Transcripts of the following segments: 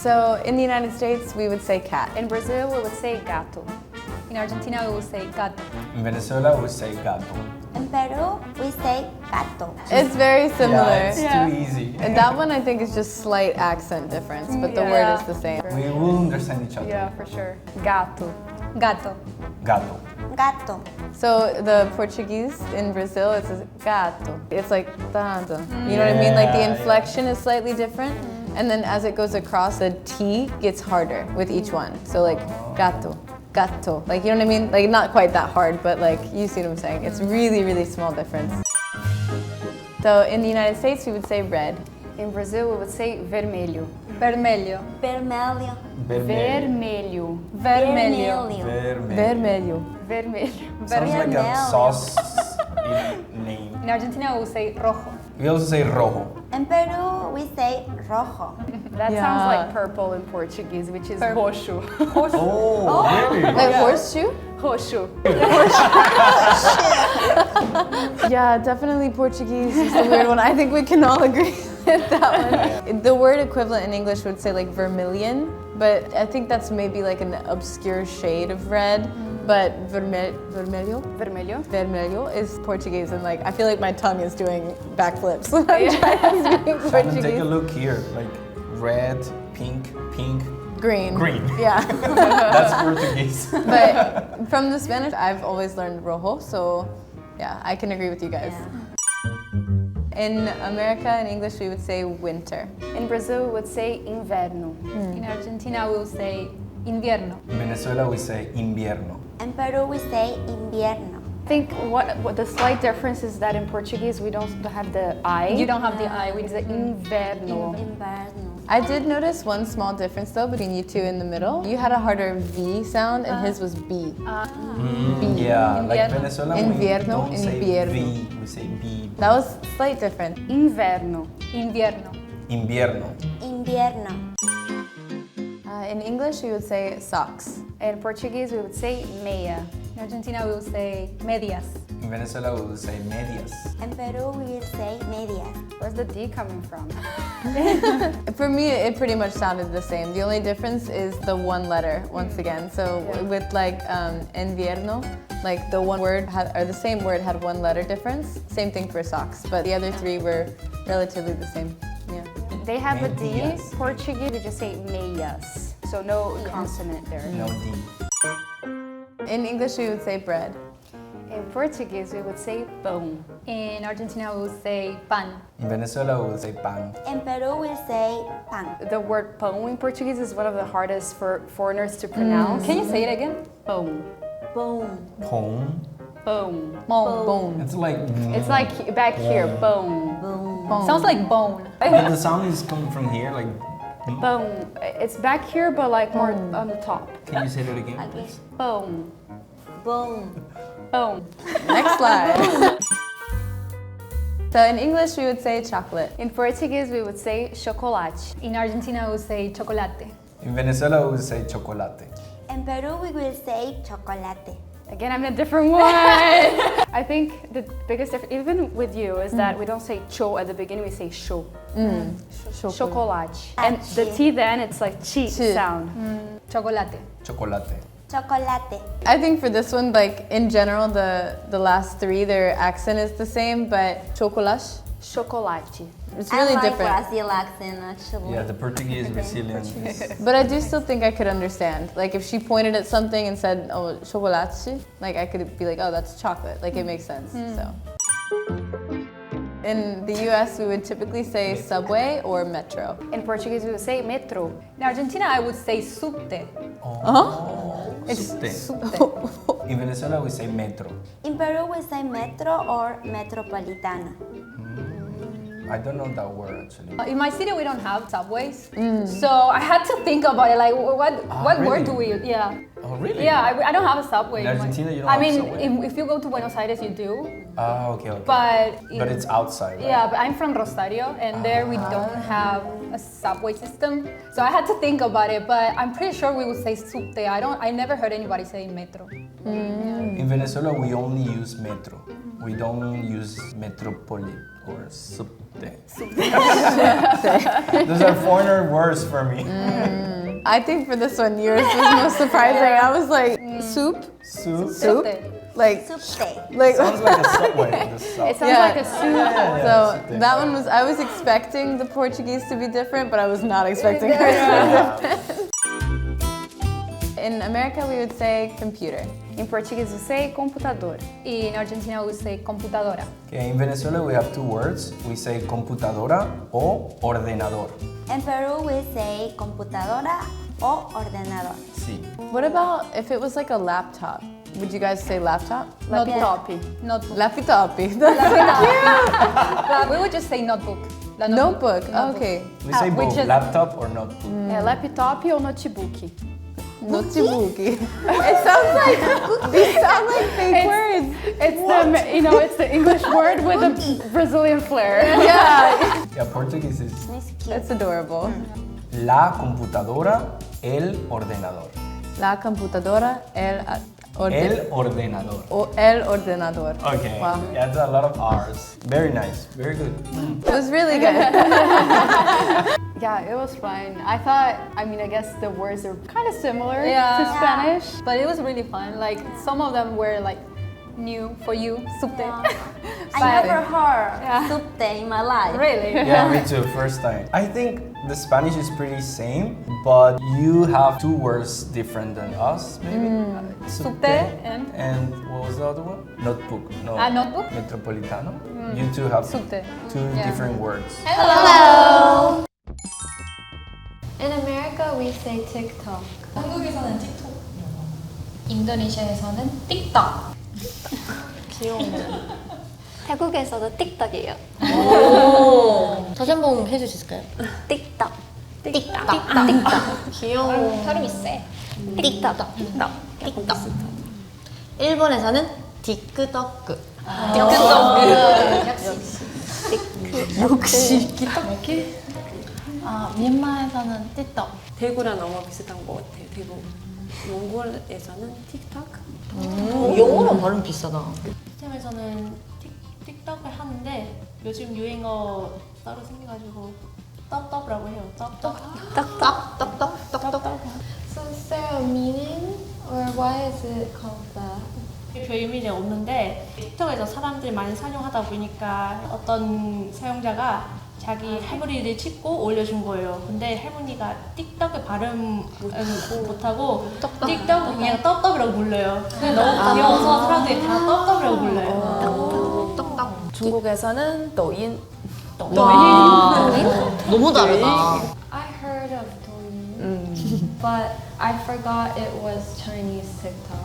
So in the United States, we would say cat. In Brazil, we would say gato. In Argentina, we would say gato. In Venezuela, we say gato. In Peru, we say gato. It's very similar. Yeah, it's too easy. And that one I think is just slight accent difference, but the word is the same. We will understand each other. Yeah, for sure. Gato. Gato. Gato. Gato. So the Portuguese in Brazil, it's gato. It's like tanto. You know what I mean? Like the inflection is slightly different. And then as it goes across, the T gets harder with each one. So like gato, gato. Like, you know what I mean? Like not quite that hard, but like, you see what I'm saying? It's really, really small difference. So in the United States, we would say red. In Brazil, we would say vermelho. Vermelho. Vermelho. Vermelho. Vermelho. Vermelho. Vermelho. Sounds like a sauce name. In Argentina, we would say rojo. We also say rojo. In Peru, we say rojo. That sounds like purple in Portuguese, which is roxo. Oh, really? Like horseshoe? Roxo. Yeah, definitely Portuguese is the weird one. I think we can all agree with that one. The word equivalent in English would say like vermilion, but I think that's maybe like an obscure shade of red. But vermelho? Vermelho. Vermelho is Portuguese, and like I feel like my tongue is doing backflips when I'm trying to speak Shannon, Portuguese. take a look here. Like red, pink, Green. green. Yeah. That's Portuguese. But from the Spanish, I've always learned rojo, so yeah, I can agree with you guys. In America, in English, we would say winter. In Brazil, we would say inverno. In Argentina, we would say invierno. In Venezuela, we say invierno. In Peru, we say invierno. I think what the slight difference is that in Portuguese, we don't have the I. You don't have the I. We It's the inverno. Inverno. I did notice one small difference though between you two in the middle. You had a harder V sound and his was B. Yeah, like Invierno. Venezuela, Invierno, we don't say invierno. V, we say B. That was slight different. Inverno. Invierno. Invierno. Invierno. In English, we would say socks. In Portuguese, we would say meia. In Argentina, we would say medias. In Venezuela, we would say medias. In Peru, we will say medias. Where's the D coming from? For me, it pretty much sounded the same. The only difference is the one letter, once again. So with like invierno, like the one word or the same word had one letter difference. Same thing for socks, but the other three were relatively the same. Yeah. They have a D. Medias. Portuguese, we just say meias. So no consonant there. No D. In English, we would say bread. In Portuguese, we would say pão. In Argentina, we would say pan. In Venezuela, we would say pan. In Peru, we say pan. The word pão in Portuguese is one of the hardest for foreigners to pronounce. Can you say it again? Pão. Boom. Pong. Pão. Bone. It's like. It's like back here, pão. Bone. Sounds like bone. But the sound is coming from here, like. Pão. It's back here, but like more on the top. Can you say that again, Okay. please? Pão. Boom. Pão. Next slide. So in English, we would say chocolate. In Portuguese, we would say chocolate. In Argentina, we would say chocolate. In Venezuela, we would say chocolate. In Peru, we will say chocolate. Again, I'm a different one. I think the biggest difference, even with you, is that we don't say cho at the beginning, we say sho. Chocolate. And the T then, it's like chi sound. Chocolate. Chocolate. Chocolate. I think for this one, like in general, the last three, their accent is the same, but chocolate, Chocolate. it's really I like different. Brazil accent, actually. Yeah, the Portuguese Brazilian is. But I do still think I could understand. Like if she pointed at something and said, "Oh, chocolate," like I could be like, "Oh, that's chocolate." Like it makes sense. So. In the U.S., we would typically say subway or metro. In Portuguese, we would say metro. In Argentina, I would say subte. It's Subte. In Venezuela, we say metro. In Peru, we say metro or metropolitano. I don't know that word actually. In my city, we don't have subways, so I had to think about it. Like, what word do we use? Yeah. Oh, really? Yeah, I don't have a subway. In Argentina, you don't I have mean, subway? if you go to Buenos Aires, you do. Ah, okay. But But it's outside, right? yeah, but I'm from Rosario, and there we don't have a subway system. So I had to think about it, but I'm pretty sure we would say subte. I never heard anybody say metro. In Venezuela, we only use metro. We don't use metropolit or subte. Those are foreigner words for me. I think for this one, yours was most surprising. I was like, soup? Soup? Soup? Like, Subte. like Sounds like a subway in the south. It sounds Yeah. like a soup. so that one was, I was expecting the Portuguese to be different, but I was not expecting hers to be different. In America, we would say computer. Em português, você é computador. In Argentina, we would say computadora. Okay, in Venezuela, we have two words. We say computadora o ordenador. In Peru, we say computadora o ordenador. Sí. What about if it was like a laptop? Would you guys say laptop? Laptop. Notebook. Laptop. We would just say notebook. La Notebook. Okay. We say which both, is- laptop or notebook. É laptop ou notebook? Notebook. It sounds like these sound like fake words. It's the, you know, it's the English word with a Brazilian flair. Yeah. Yeah, Portuguese is It's cute. It's adorable. la computadora, el ordenador. La computadora, el Ordenador. el ordenador. Okay, Wow. yeah, that's a lot of R's. Very nice, very good. It was really good. Yeah, it was fun. I thought, I mean, I guess the words are kind of similar Yeah. to Yeah. Spanish. But it was really fun. Like some of them were like new for you, subte. I never heard subte in my life. Really? Yeah, me too, first time. I think the Spanish is pretty same, but you have two words different than us, maybe. Subte and what was the other one? Notebook. No. notebook? Metropolitano. You two have subte. two different words. Hello. In America, we say TikTok. 한국에서는 틱톡, 인도네시아에서는 틱톡. 태국에서도 틱톡이에요. 다시 한 번 해줄 수 있을까요? 틱톡. 틱톡. 귀여워. 발음이 세. 틱톡. 틱톡. 일본에서는 디크덕크. 역시. 미얀마에서는 틱톡. 대구랑 너무 비슷한 것 같아요. 대구. 몽골에서는 틱톡. 영어랑 발음 비슷하다. 시스템에서는 틱톡을 하는데 요즘 유행어 따로 생겨가지고 떡떡이라고 해요. 떡떡. 떡떡. So is there a meaning, or why is it called that? 별 의미는 없는데 틱톡에서 사람들이 많이 사용하다 보니까 어떤 사용자가 자기 할머니를 찍고 올려준 거예요. 근데 할머니가 틱톡의 발음 못하고 틱톡 그냥 떡떡이라고 불러요. 근데 너무 귀여워서 사람들이 다 떡떡이라고 불러요. 떡떡. 중국에서는抖音. 너무 다르다. I heard of Douyin, but I forgot it was Chinese TikTok.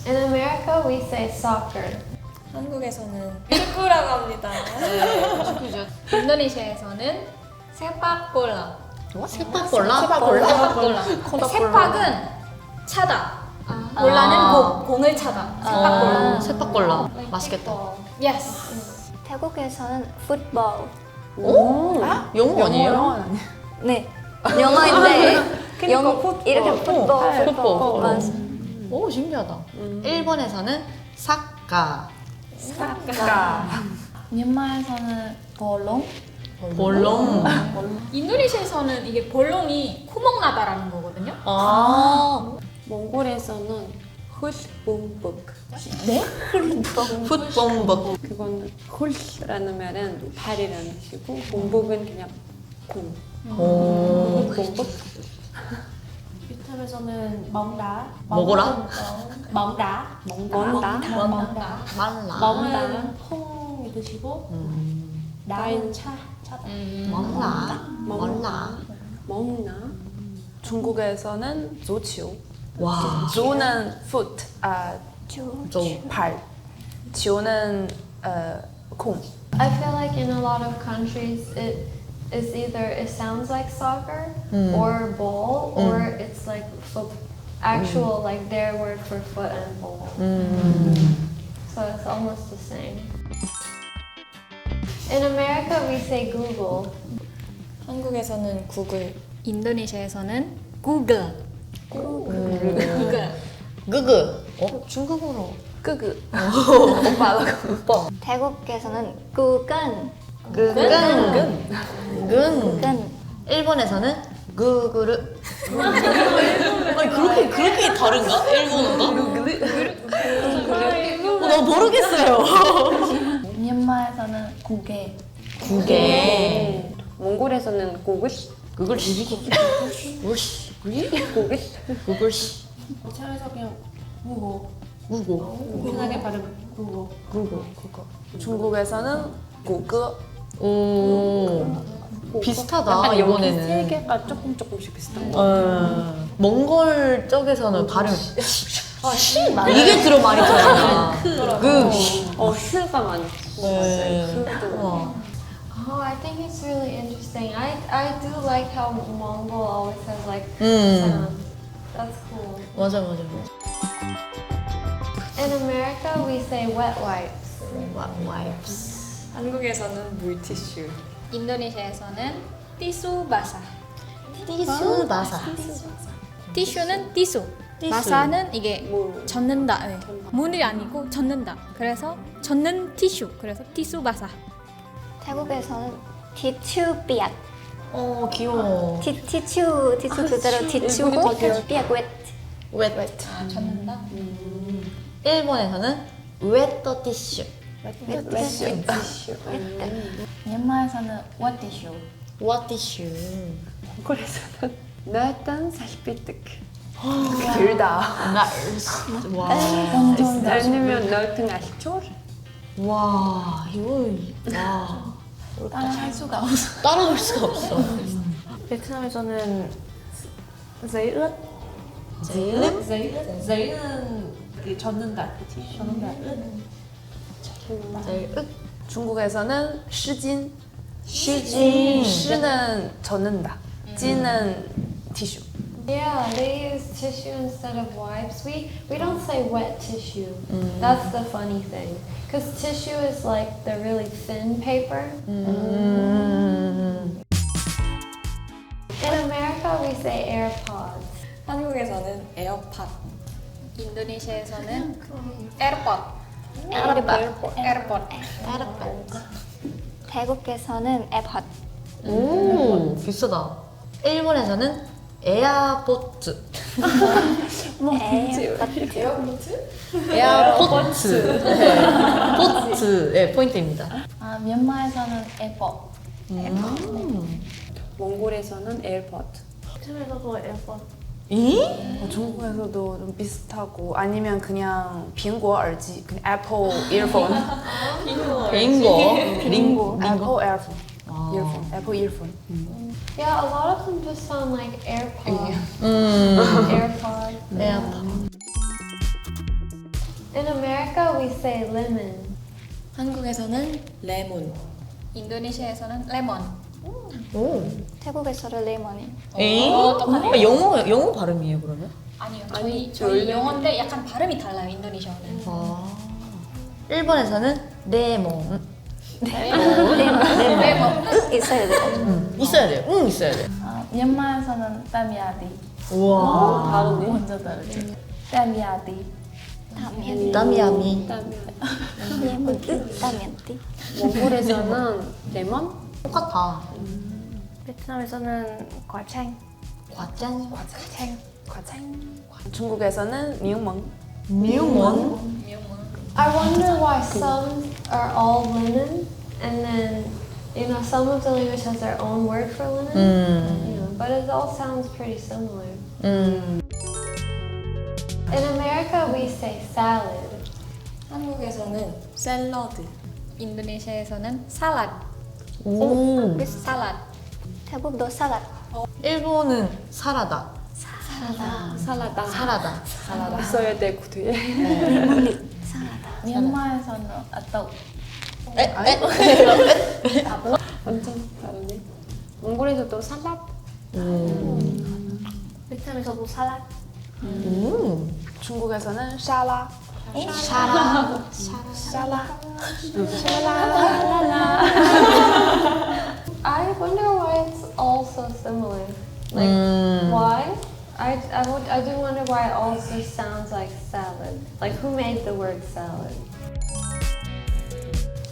In America, we say soccer. 한국에서는 축구라고 합니다. 인도네시아에서는 세팍볼라. 세팍볼라? 세팍은 차다. 볼라는 공을 차다. 세팍볼라. 세팍볼라. 맛있겠다. Yes. 태국에서는 풋볼. 영어 아니에요? 네. 영어인데 이렇게 풋볼. 맞아. 오, 신기하다. 일본에서는 사카. 미얀마에서는 볼롱. 볼롱. 인도네시아에서는 이게 볼롱이 구멍 나다라는 거거든요. 몽골에서는 훗봉북. 풋범벅. 그거는 훌라는 말은 발이라는 뜻이고 봉북은 그냥 공. 봉북. 베트남에서는 멍다. 먹어라? 멍다. 먼다. 말라. 멍다는 콩이 드시고 나는 차다. 말라. 먹나. 중국에서는 조치오. 와. 조는 foot, 발. 지오는 콩. I feel like in a lot of countries, it is either it sounds like soccer or ball, or it's like foot, actual like their word for foot and ball. So it's almost the same. In America, we say Google. 한국에서는 구글. 인도네시아에서는 구글. 그그. 중국어로. 구글. 오빠. 태국에서는 구근. 근. 일본에서는 구구르. 아니 그렇게 다른가? 일본어가? 나 모르겠어요. 미얀마에서는 고개. 구게. 몽골에서는 고글씨. 구글씨. 구글씨. 차에서 그냥 무고. 무고. 편하게 발음 무고. 중국에서는 고거. 오. 비슷하다 약간 여기 세 이번에는. 개가 조금씩 비슷한 거. 몽골 쪽에서는 발음. 이게 들어 많이 들어요. 휴가 많이. Oh, I think it's really interesting. I do like how Mongol always has like 음. sound. That's cool. 맞아. In America, we say wet wipes. 와이프스. 한국에서는 물티슈. 인도네시아에서는 티수 바사. 티슈 바사. 티슈는 티수. 바사는 이게 젖는다. 네. 물이 아니고 젖는다. 그래서 젖는 티슈. 그래서 티수 바사. 태국에서는 티슈비약. 귀여워. 티슈 그대로 티슈고 비약 웨트. 웻. 젖는다. 일본에서는 웨터 티슈. 미얀마에서는 와티슈. 워 티슈. 몽골에서는 너던 사시피뜨크. 길다. 와. 아니면 너던 아시죠? 와, 이거 와. 따라할 수가 없어. 따라갈 수가 없어. 베트남에서는 giấy ướt. giấy 는 젖는다. 티슈 젖는다. ướt. 중국에서는 시진. 시진. 시는 젖는다. 찐은 티슈. Yeah, they use tissue instead of wipes. We don't say wet tissue. That's the funny thing. Because tissue is like the really thin paper. In America, we say AirPods. 한국에서는 에어팟. 인도네시아에서는 에어팟. 태국에서는 에팟. 오, 비싸다. 일본에서는 에어포트. 에어포트. 포트. 네, 포인트입니다. 미얀마에서는 에버. 몽골에서는 에어팟. 베트남에서도 AirPod. 중국에서도 좀 비슷하고 아니면 그냥 빙고 알지? 그냥 애플 이어폰. 링고. 애플 이어폰. 이어폰. 애플 이어폰. Yeah, a lot of them just sound like AirPod. AirPod. 에어포트. In America, we say lemon. 한국에서는 레몬. 인도네시아에서는 레몬. 오. 태국에서는 레몬이. 영어 발음이에요, 그러면? 아니요. 저희 영어인데 약간 발음이 달라요. 인도네시아는. 일본에서는 레몬. 레몬. 있어야 돼요. 있어야 돼요. 있어야 돼. 미얀마에서는 따미아디. 우와. 다른데? 먼저 다르지. 따미아디. 따미야미. 레몬 따면띠. 몽골에서는 레몬. 똑같아. 베트남에서는 과창. 과짠. 중국에서는 미용멍. 미용원. I wonder why some are all linen, and then some of the language has their own word for linen. But it all sounds pretty similar. In America, we say salad. 한국에서는 샐러드. 인도네시아에서는 살랏. 오. 살랏. 태국도 살랏. 일본은 사라다. 살아다. 사라다. 있어야 되고 뒤에. 미얀마에서는 아따. 완전 다르네. 몽골에서도 살랍. 베트남에서도 살라. 중국에서는 샤라. I wonder why it's all so similar. Like, why? I do wonder why it all just sounds like salad. Like, who made the word salad?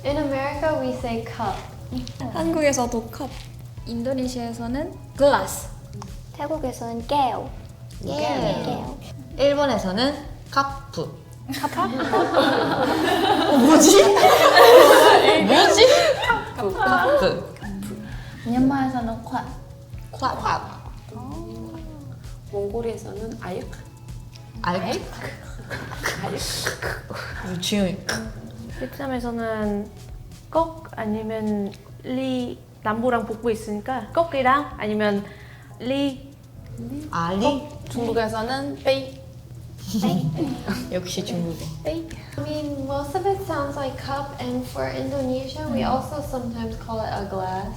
In America, we say cup. 한국에서도 컵. 인도네시아에서는 glass. 태국에서는 깨요. 깨요. 일본에서는 카프. 카프. 미얀마에서는 콱. 몽골에서는 아육. 주영이. 베트남에서는 꺽 아니면 리 남부랑 북부 있으니까 꺽이랑 아니면 리 알리. 중국에서는 베이. 역시 중국어. I mean, most of it sounds like cup, and for Indonesia, we also sometimes call it a glass.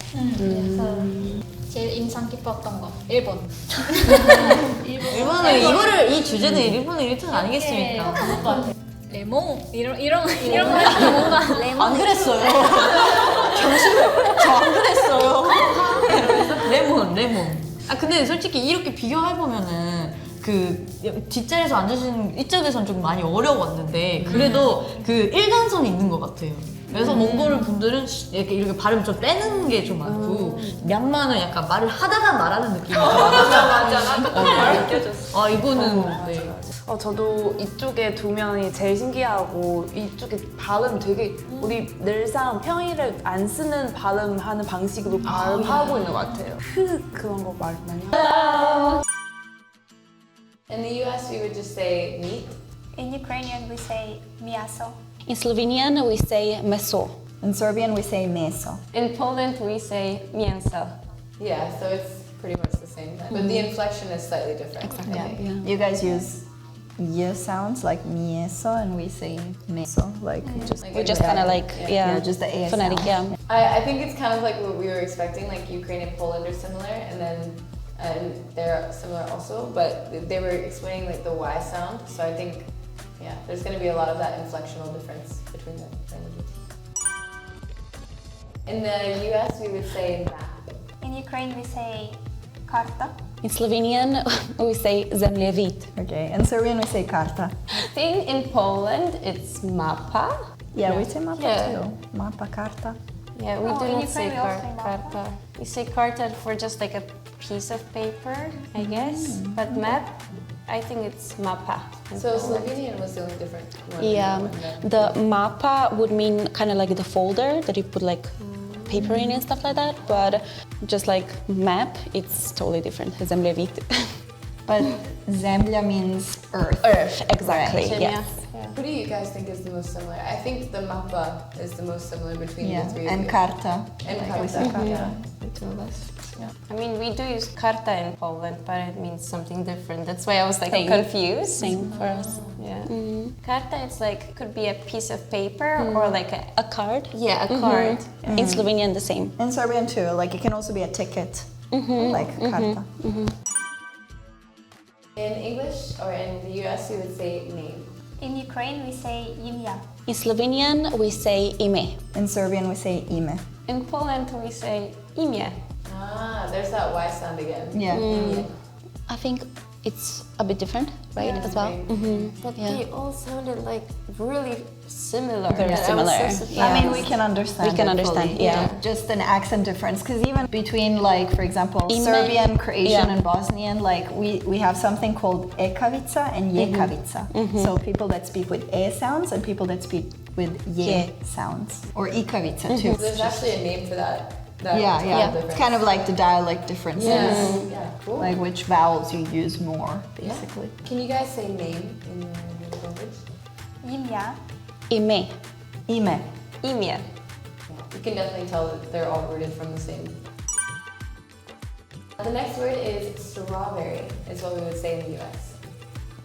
So, 제일 인상 깊었던 거 일본. 일본은 이거를 이 주제는 일본의 1등 아니겠습니까? 레몬 이런 거 뭔가 안 그랬어요. 저안 그랬어요. 레몬. 아 근데 솔직히 이렇게 비교해 보면은 그 뒷자리에서 앉으신 이쪽에선 좀 많이 어려웠는데 그래도 그 일관성이 있는 것 같아요. 그래서 몽골 분들은 이렇게 발음 좀 빼는 게 좀 많고 미얀마는 약간 말을 하다가 말하는 느낌이 들어요. 맞아. 바로 느껴졌어. 아 이거는 네. 저도 이쪽에 두 명이 제일 신기하고 이쪽에 발음 되게 우리 늘상 평일에 안 쓰는 발음하는 방식으로 발음하고 있는 것 같아요. 그런 거 말 많이 하고. In the US, we would just say meat. In Ukrainian we say miaso. In Slovenian, we say meso. In Serbian, we say meso. In Poland, we say mięso. Yeah, so it's pretty much the same. But the inflection is slightly different. Yeah. You guys use y sounds like mieso, and we say meso, like just. We just kind of like, Yeah, just the A phonetic, sound. I think it's kind of like what we were expecting, like Ukraine and Poland are similar, and they're similar also, but they were explaining like the Y sound, so I think, yeah, there's going to be a lot of that inflectional difference between the languages. In the US, we would say map. In Ukraine we say karta. In Slovenian, we say zemljevid. Okay, in Serbian, we say karta. I think in Poland, it's mapa. Yeah, we say mapa Yeah. too. Mapa, karta. Yeah, we do in not say Ukraine we also say mapa. karta. We say karta for just like a piece of paper, I guess. But map, I think it's mapa. in So Poland. Slovenian was the only different one. Yeah, the mapa would mean kind of like the folder that you put like paper in and stuff like that, but just like map, it's totally different. Zemljevid. But zemlja means earth. Earth, exactly. Right. Yes. Who do you guys think is the most similar? I think the mappa is the most similar between Yeah, the three of and you. karta. And We say karta. karta. The two of us. I mean, we do use karta in Poland, but it means something different. That's why I was like confused. Same for us. Yeah. Karta, it's like could be a piece of paper or like a card. Yeah, a card. In Slovenian, the same. In Serbian too, like it can also be a ticket, like karta. In English or in the US, you would say name. In Ukraine we say imya. In Slovenian, we say ime. In Serbian, we say ime. In Poland, we say imię. Ah, there's that Y sound again. Yeah. I think it's a bit different, right? Yeah, as well. right. But they all sounded like really similar. Very similar. I mean, we can understand. We can it understand, fully. yeah. Just an accent difference, because even between, like, for example, Ime- Serbian, Croatian, yeah. and Bosnian, like we have something called ekavica and jekavica. So people that speak with e sounds and people that speak with ye sounds, or ikavica too. There's actually a name for that. Yeah. It's kind of like the dialect differences. Yeah, cool. Like which vowels you use more, basically. Can you guys say name in your native language? Imya. Ime. Ime. Imię. You can definitely tell that they're all rooted from the same. The next word is strawberry, is what we would say in the US.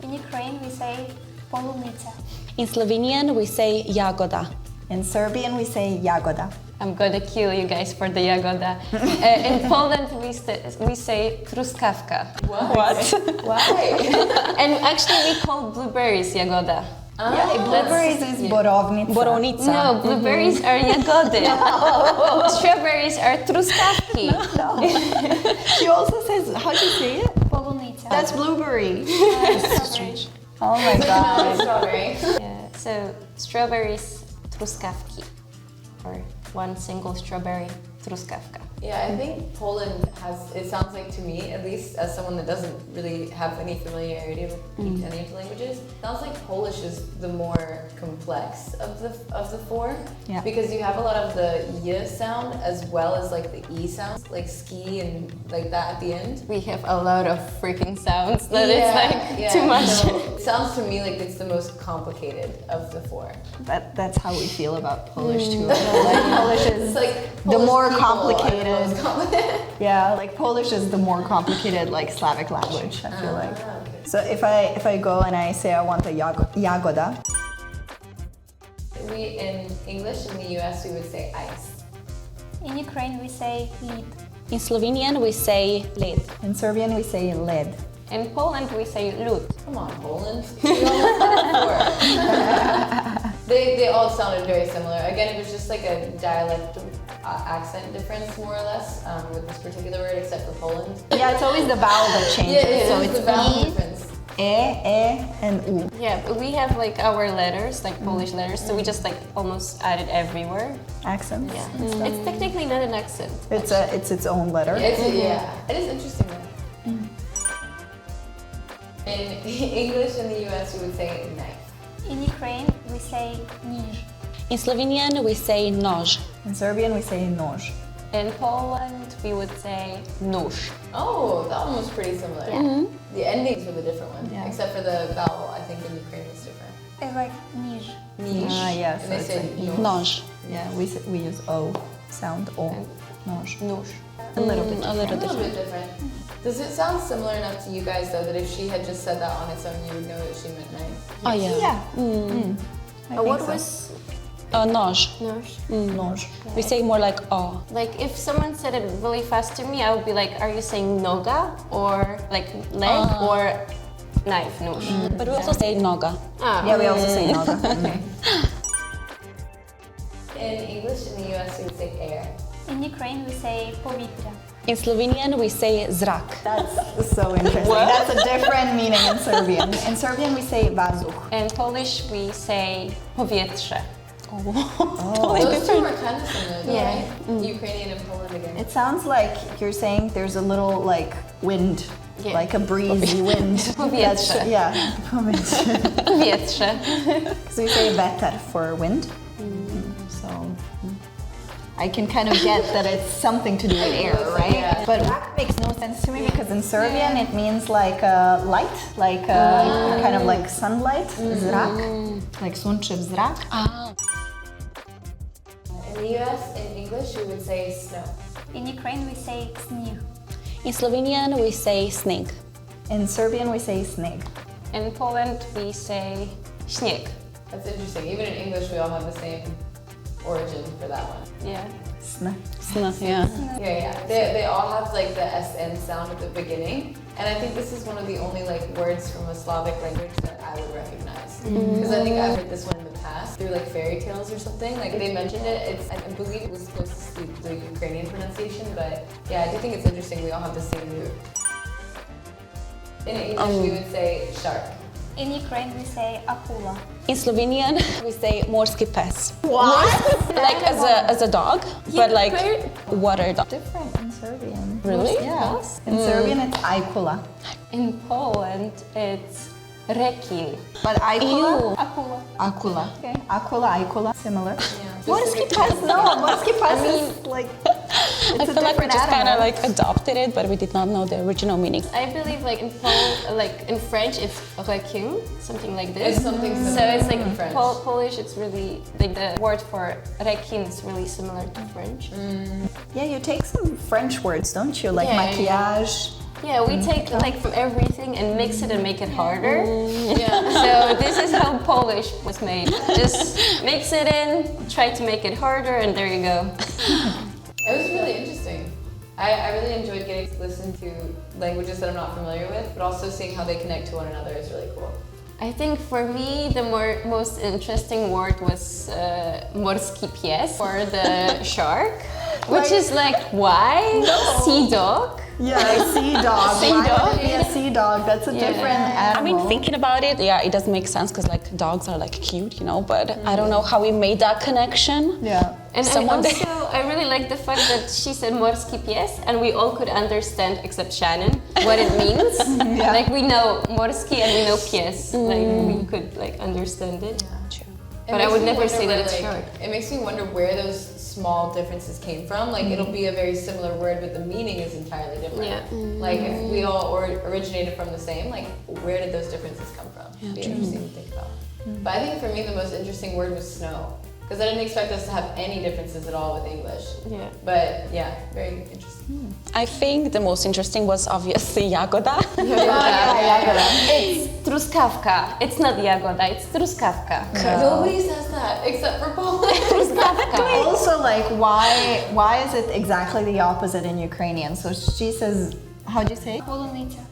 In Ukraine we say polunitsa. In Slovenian, we say jagoda. In Serbian, we say jagoda. I'm gonna kill you guys for the jagoda. In Poland, we say truskawka. What? Why? And actually, we call blueberries jagoda. Yeah, blueberries is borovnica. Borovnica. No, blueberries are jagody. Strawberries are truskawki. She also says, how do you say it? Polonita. That's blueberry. Strawberry. Oh my god. Strawberry. Yeah, so strawberries, truskawki. Or one single strawberry, truskawka. Yeah, I think Poland has, it sounds like to me, at least as someone that doesn't really have any familiarity with any of the languages, it sounds like Polish is the more complex of the four. Yeah. Because you have a lot of the y sound as well as like the e sound, like ski and like that at the end. We have a lot of freaking sounds that it's like too much. So it sounds to me like it's the most complicated of the four. That's how we feel about Polish too. Like Polish is It's like the Polish more people are complicated. the most complicated. Yeah, like Polish is the more complicated like Slavic language, I feel like. Okay. So if I go and I say I want a jagoda, We in English in the US we would say ice. In Ukraine we say lid. In Slovenian we say led. in Serbian we say led. In Poland we say lud. Come on, Poland. We almost had it before. They all sounded very similar. Again, it was just like a dialect accent difference, more or less, with this particular word, except for Poland. Yeah, it's always the vowel that changes. Yeah, so it's it's the vowel e, difference. and u. Yeah, but we have like our letters, like Polish letters, so we just like almost add it everywhere. Accents. Yeah. It's technically not an accent. It's its own letter. Yeah, it is interesting though. In English in the US, we would say knife. In Ukraine we say niż. In Slovenian we say nož. In Serbian we say nož. In Poland we would say nóż. Oh, that one was pretty similar. The endings were the different one, except for the vowel. I think in Ukraine was different. It's like niż. Niche. Yes. And they say Nož. Yeah, we use o sound o. Nož. Nóż. A little bit. A little a little different. bit different. Does it sound similar enough to you guys though that if she had just said that on its own, you would know that she meant knife? Oh yeah. Yeah. What was nož? Nóż. Nož. We say more like oh. Like if someone said it really fast to me, I would be like, are you saying noga or like leg or knife? Nóż. But we also say noga. Yeah, we also say noga. In English in the US, we would say air. In Ukraine we say powietrze. In Slovenian we say zrak. That's so interesting. That's a different meaning in Serbian. In Serbian we say vazduch. In Polish we say powietrze. Those two are kind of similar though, right? Ukrainian and Poland again. It sounds like you're saying there's a little like wind, like a breezy wind. Powietrze. Yeah, powietrze. Powietrze. So we say vetar for wind. So I can kind of get that it's something to do with air, right? Yeah. But zrak makes no sense to me because in Serbian it means like light, like kind of like sunlight, zrak, like sunčev zrak. In the US, in English, we would say snow. In Ukraine we say sніг. In Slovenian we say sneg. In Serbian we say sneg. In Poland we say śnieg. That's interesting. Even in English, we all have the same origin for that one. Yeah. Sna. Yeah. Yeah. They all have like the SN sound at the beginning. And I think this is one of the only like words from a Slavic language that I would recognize. Because I think I've heard this one in the past through like fairy tales or something. Like they mentioned it. I believe it was closest to the Ukrainian pronunciation, but yeah, I do think it's interesting. We all have the same root. In English, we would say shark. In Ukraine we say akula. In Slovenian we say morski pes. What? Like as a dog, but like water dog. Different in Serbian. Really? Yeah. In Serbian it's aikula. In Poland it's rekin. But aikula? Akula. Akula. Okay. Akula, aikula. Similar. Morski pes? No, morski pes is like, I it's a feel like we different just kind of animal. like adopted it, but we did not know the original meaning. I believe like in Poland, like in French, it's requin, something like this. It's something similar So it's like in French. Polish. It's really like the word for requin is really similar to French. Yeah, you take some French words, don't you? Like Yeah, maquillage. Yeah, we take like from everything and mix it and make it harder. Yeah. So this is how Polish was made. Just mix it in, try to make it harder, and there you go. It was really interesting. I really enjoyed getting to listen to languages that I'm not familiar with, but also seeing how they connect to one another is really cool. I think for me the most interesting word was morski pies, for the shark, which is like why? Sea dog. Yeah, sea dog. Sea Why dog? would it be a sea dog? That's a different I animal. mean, thinking about it, yeah, it doesn't make sense because like dogs are like cute, you know, but I don't know how we made that connection. Yeah. And I really like the fact that she said morski pies and we all could understand, except Shannon, what it means. Yeah. Like we know morski and we know pies. Like we could like understand it. True. But I would never say that it's short. It makes me wonder where those small differences came from. Like it'll be a very similar word, but the meaning is entirely different. Yeah. Like if we all originated from the same, like where did those differences come from? It'd be interesting to think about. But I think for me the most interesting word was snow. Because I didn't expect us to have any differences at all with English. Yeah. But yeah, very interesting. I think the most interesting was obviously jagoda. It's truskawka. It's not jagoda, it's truskawka. Nobody says that except for Poland. Also, like, why is it exactly the opposite in Ukrainian? So she says, how do you say? Polonita.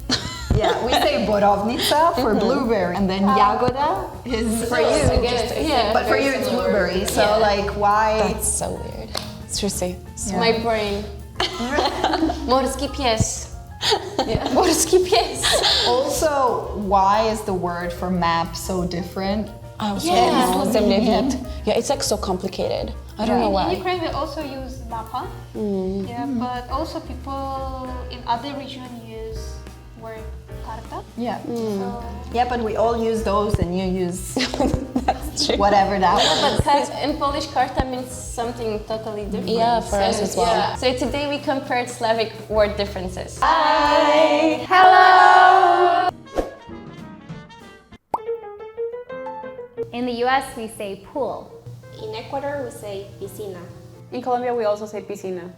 Yeah, we say borovnica for blueberry, and then jagoda is For you, again, Yeah. but for you it's blueberry. So like, why? That's so weird. Seriously. Yeah. My brain. Morski pies. Yeah. Morski pies. Also, why is the word for map so different? Yeah, it's like so complicated. I don't know In why. Ukraine, we also use mapa. Yeah, but also people in other regions use word karta. Yeah. So Yeah, but we all use those, and you use That's true. whatever that was. But in Polish karta means something totally different. Yeah, for us as well. Yeah. So today we compared Slavic word differences. Hi. Hello! In the US, we say pool. In Ecuador, we say piscina. In Colombia, we also say piscina.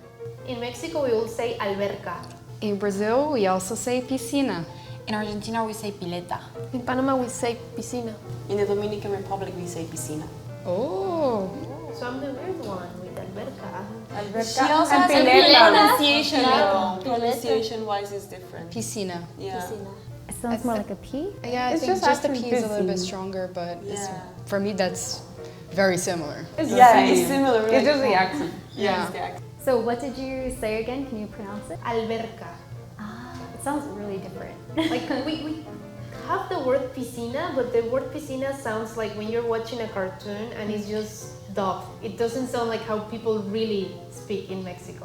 In Mexico, we will say alberca. In Brazil, we also say piscina. In Argentina, we say pileta. In Panama, we say piscina. In the Dominican Republic, we say piscina. Oh. So I'm the weird one with alberca. She also And has a pileta. pronunciation, though. Pronunciation-wise, is different. Piscina. Yeah. It sounds more like a P. Yeah, I It's think just just the actually P is a little bit busy. stronger, but it's, Yeah. for me that's very similar. Yeah, it's similar. It's just the accent. Yeah. It's the accent. So what did you say again? Can you pronounce it? Alberca. It sounds really different. Like we have the word piscina, but the word piscina sounds like when you're watching a cartoon and it's just dubbed. It doesn't sound like how people really speak in Mexico.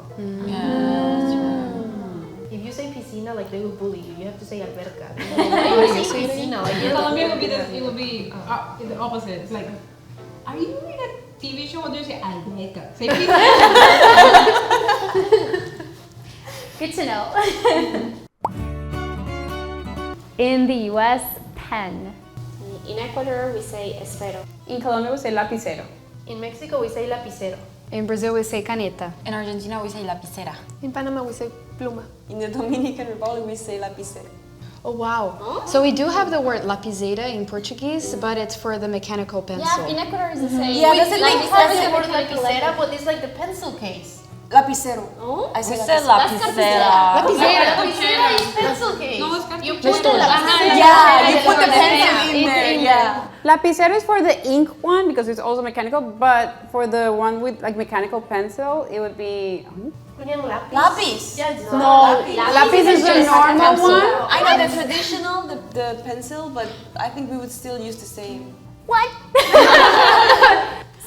If you say piscina, like they will bully you. You have to say alberca. You say piscina. Like In Colombia, it would be the opposite. It's like, are you doing a TV show? What do you say? Alberca. Say piscina. Good to know. In the US, pen. In Ecuador, we say esfero. In Colombia, we say lapicero. In Mexico, we say lapicero. In Brazil, we say caneta. In Argentina, we say lapicera. In Panama, we say pluma. In the Dominican Republic, we say lapicero. Oh wow! So we do have the word lapizeta in Portuguese, but it's for the mechanical pencil. Yeah, in Ecuador is the same. Yeah, Like, we it's have the the word mechanical lapicera, but it's like the pencil case. Lapicero. Oh? I say said lapicera. Lapicera is pencil case. No, it's You put the Yeah, you put the pencil in there. Yeah. Lapicero is for the ink one because it's also mechanical, but for the one with like mechanical pencil, it would be. Lapis. Yeah, it's No, lapis is the normal one. I know the traditional, the pencil, but I think we would still use the same. What?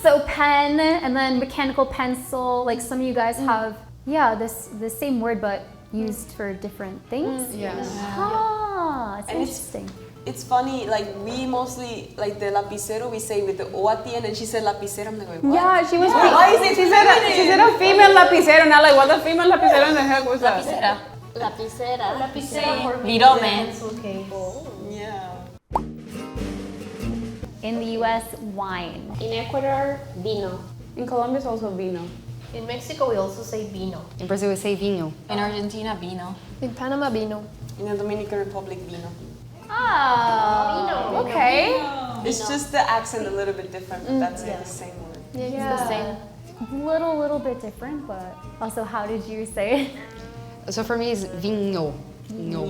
So pen and then mechanical pencil. Like some of you guys have, the same word but used for different things. Yes. Ah, it's And interesting. It's funny, like we mostly, like the lapicero, we say with the O at the end, and she said lapicero. I'm like, what? Yeah, she was. Why is it She said a female lapicero, and I'm like, what the female lapicero in the heck was that? Lapicera. Lapicera for me. Virome. Pencil case. Yeah. In the US, wine. In Ecuador, vino. In Colombia, it's also vino. In Mexico, we also say vino. In Brazil, we say vinho. In Argentina, vino. In Panama, vino. In the Dominican Republic, vino. Oh, okay. It's just the accent a little bit different, but that's the same word. Yeah. Little bit different, but also, how did you say it? So for me, it's vinho. No.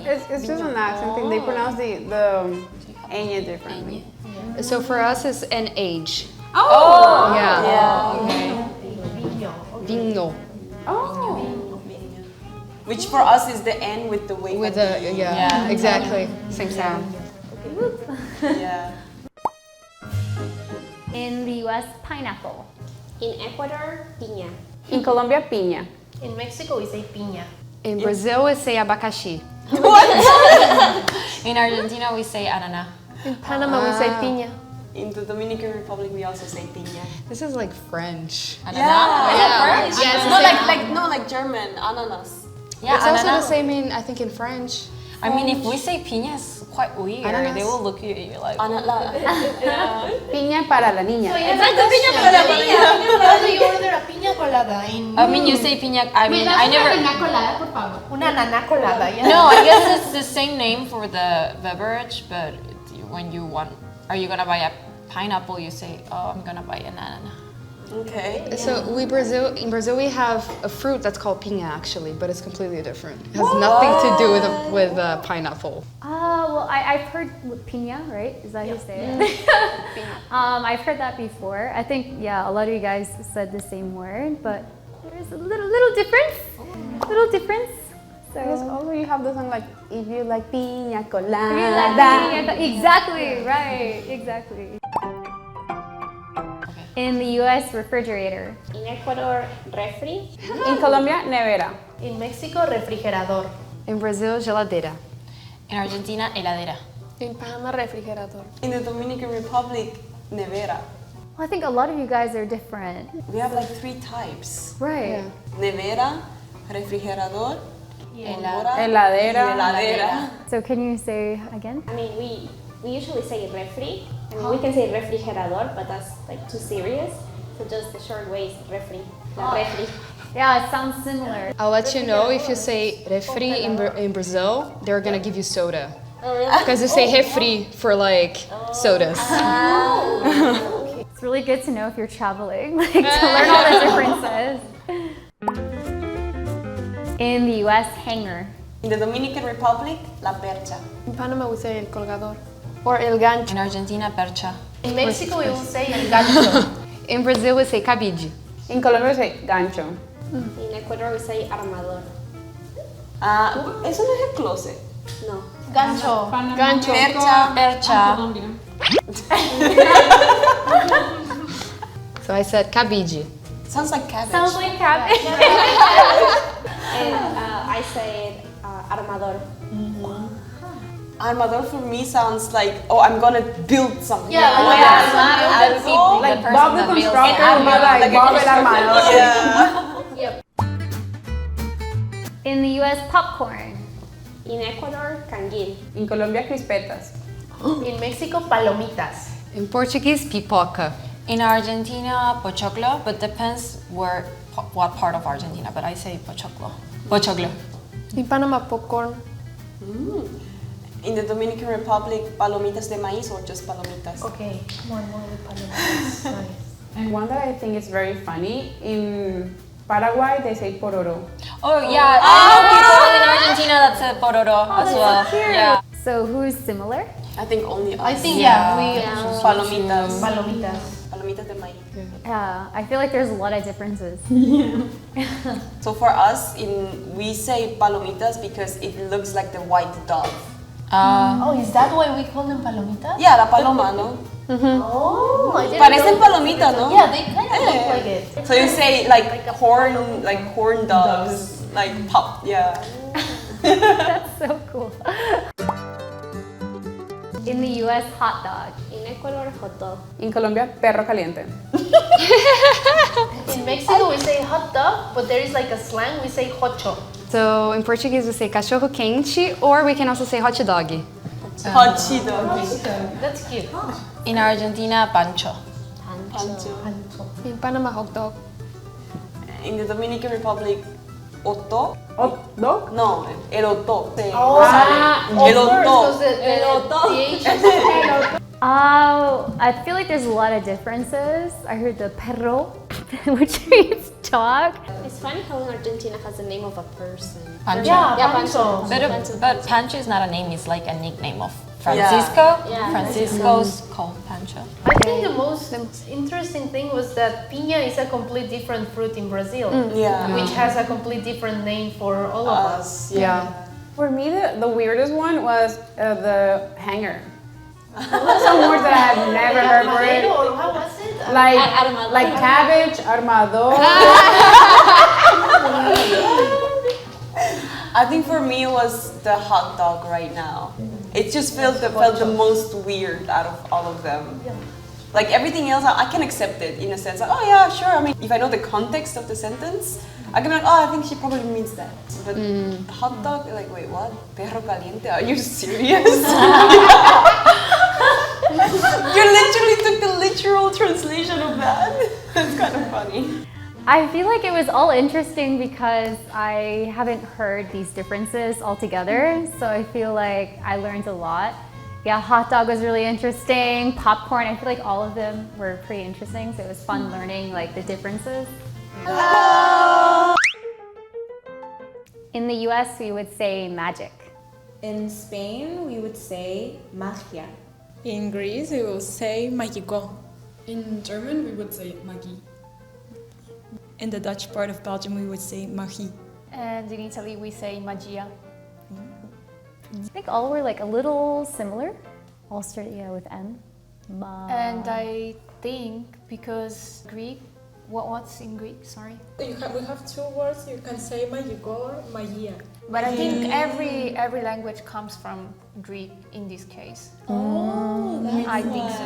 It's just an accent thing. They pronounce the ñ differently. So for us, it's an age. Oh! Yeah. Okay. Vinho. Oh. Which for us is the N with the wake. With a, yeah, exactly. Same sound. Yeah. In the US, pineapple. In Ecuador, piña. In Colombia, piña. In Mexico, we say piña. In Brazil, we say abacaxi. In Argentina, we say anana. In Panama, we say piña. In the Dominican Republic, we also say piña. This is like French. Yeah. Yeah. Yes. Like German, ananas. Yeah, It's also anana. the same in, I think, in French. I mean, if we say piña, it's quite weird. Ananas. They will look at you like. Piña para la niña. Exacto, piña para la piña. You order a piña colada. I mean, you say piña. I mean, I never. Una colada, por favor. Una nana colada. Yeah. No, I guess it's the same name for the beverage, but when you want, are you gonna buy a pineapple? You say, oh, I'm gonna buy an anana. Okay. So in Brazil we have a fruit that's called piña actually, but it's completely different. It has nothing to do with pineapple. Well, I've heard piña, right? Is that how you say it? I've heard that before. I think, yeah, a lot of you guys said the same word, but there's a little difference. Little difference. So Because also you have the song like, if you like piña colada. if you like piña, exactly, right, exactly. In the US, refrigerator. In Ecuador, refri. In Colombia, nevera. In Mexico, refrigerador. In Brazil, geladeira. In Argentina, heladera. In Panama, refrigerador. In the Dominican Republic, nevera. Well, I think a lot of you guys are different. We have like 3 types. Right. Nevera, refrigerador, Heladera. heladera. So can you say again? I mean, we usually say refri. I mean, we can say refrigerador, but that's like too serious. So just the short way is refri. La refri. Yeah, it sounds similar. I'll let you know if you say refri in Brazil, they're gonna give you soda. Because they say refri for like sodas. It's really good to know if you're traveling, like to learn all the differences. In the US, hanger. In the Dominican Republic, la percha. In Panama, we say el colgador. Or el gancho. In Argentina, percha. In Mexico, we will say el gancho. In Brazil, we say cabide. In Colombia, we say gancho. In Ecuador, we say armador. Ah, eso no es el closet. No. Gancho. Gancho. Percha. So I said cabide. Sounds like cabbage. Sounds like cabbage. And I said armador. Armador for me sounds like, oh, I'm gonna build something. Yeah, like Like Bob the Constructor would be like Bob el Armador. Yeah. In the US, popcorn. In Ecuador, canguil. In Colombia, crispetas. In Mexico, palomitas. In Portuguese, pipoca. In Argentina, pochoclo, but depends what part of Argentina. But I say pochoclo. Pochoclo. In Panama, popcorn. In the Dominican Republic, palomitas de maíz or just palomitas. Okay, more with palomitas. Nice. And one that I think is very funny, in Paraguay they say pororo. Oh yeah. People in Argentina that say pororo as well. Yeah. So who's similar? I think only us. I think we Palomitas. palomitas. Palomitas de maíz. Yeah, I feel like there's a lot of differences. So for us, we say palomitas because it looks like the white dove. Oh, is that why we call them palomitas? Yeah, la paloma, no? Oh, I didn't Parecen know. palomitas, no? Yeah, they kind of look like it. So you say like corn doves, like pop, yeah. That's so cool. In the US, hot dog. In Ecuador, hot dog. In Colombia, perro caliente. In Mexico, we say hot dog, but there is like a slang, we say hocho. So in Portuguese, we say cachorro quente, or we can also say hot dog. Hot dog. That's cute. In Argentina, pancho. In Panama, hot dog. In the Dominican Republic, otto. Hot dog? No, el otto. El otto. I feel like there's a lot of differences. I heard the perro which means dog. It's funny how in Argentina has the name of a person. Pancho. Yeah, Pancho. But Pancho is not a name, it's like a nickname of Francisco. Yeah. Francisco's called Pancho. I think the most interesting thing was that piña is a complete different fruit in Brazil, which has a complete different name for all of us. Yeah. For me, the weirdest one was the hanger. Some words that I have never heard for it. How was it? Like cabbage, armador. I think for me it was the hot dog right now. It just felt the most weird out of all of them. Like everything else, I can accept it in a sense. Like, oh yeah, sure. I mean, if I know the context of the sentence, I can be like, oh, I think she probably means that. But hot dog, like, wait, what? Perro caliente? Are you serious? You literally took the literal translation of that. That's kind of funny. I feel like it was all interesting because I haven't heard these differences altogether, so I feel like I learned a lot. Yeah, hot dog was really interesting. Popcorn, I feel like all of them were pretty interesting, so it was fun learning like the differences. Hello. In the US, we would say magic. In Spain, we would say magia. In Greece, we will say magico. In German, we would say magi. In the Dutch part of Belgium, we would say magie. And in Italy, we say magia. I think all were like a little similar. All started with M. And I think because Greek, what's in Greek? Sorry. We have two words. You can say magico or magia. But I think every language comes from Greek in this case. Oh, that's I think so.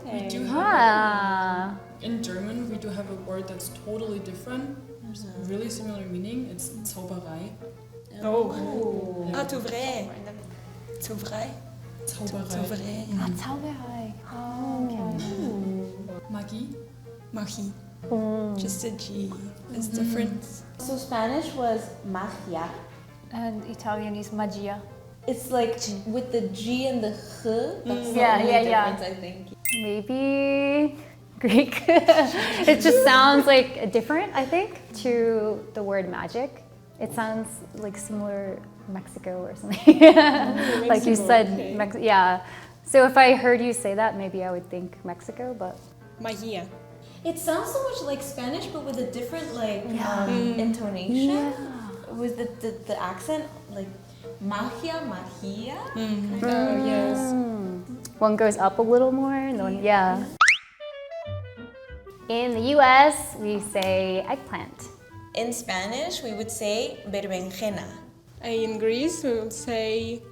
Okay. We do have in German, we do have a word that's totally different. There's a really similar meaning. It's Zauberei. Oh. Ah, Zauberei. Zauberei. Zauberei. Zauberei. Oh, okay. Magie. Magie. Mm. Just a G. It's different. So Spanish was magia. And Italian is magia. It's like with the G and the H. That's the Yeah, only yeah, difference, yeah. I think. Maybe Greek. It just sounds like different, I think, to the word magic. It sounds like similar Mexico or something. Like you said, okay. Yeah. So if I heard you say that, maybe I would think Mexico, but Magia. It sounds so much like Spanish, but with a different intonation. With the accent, like magia. Oh, yes. One goes up a little more, and the one, yeah. In the US, we say eggplant. In Spanish, we would say berenjena. In Greece, we would say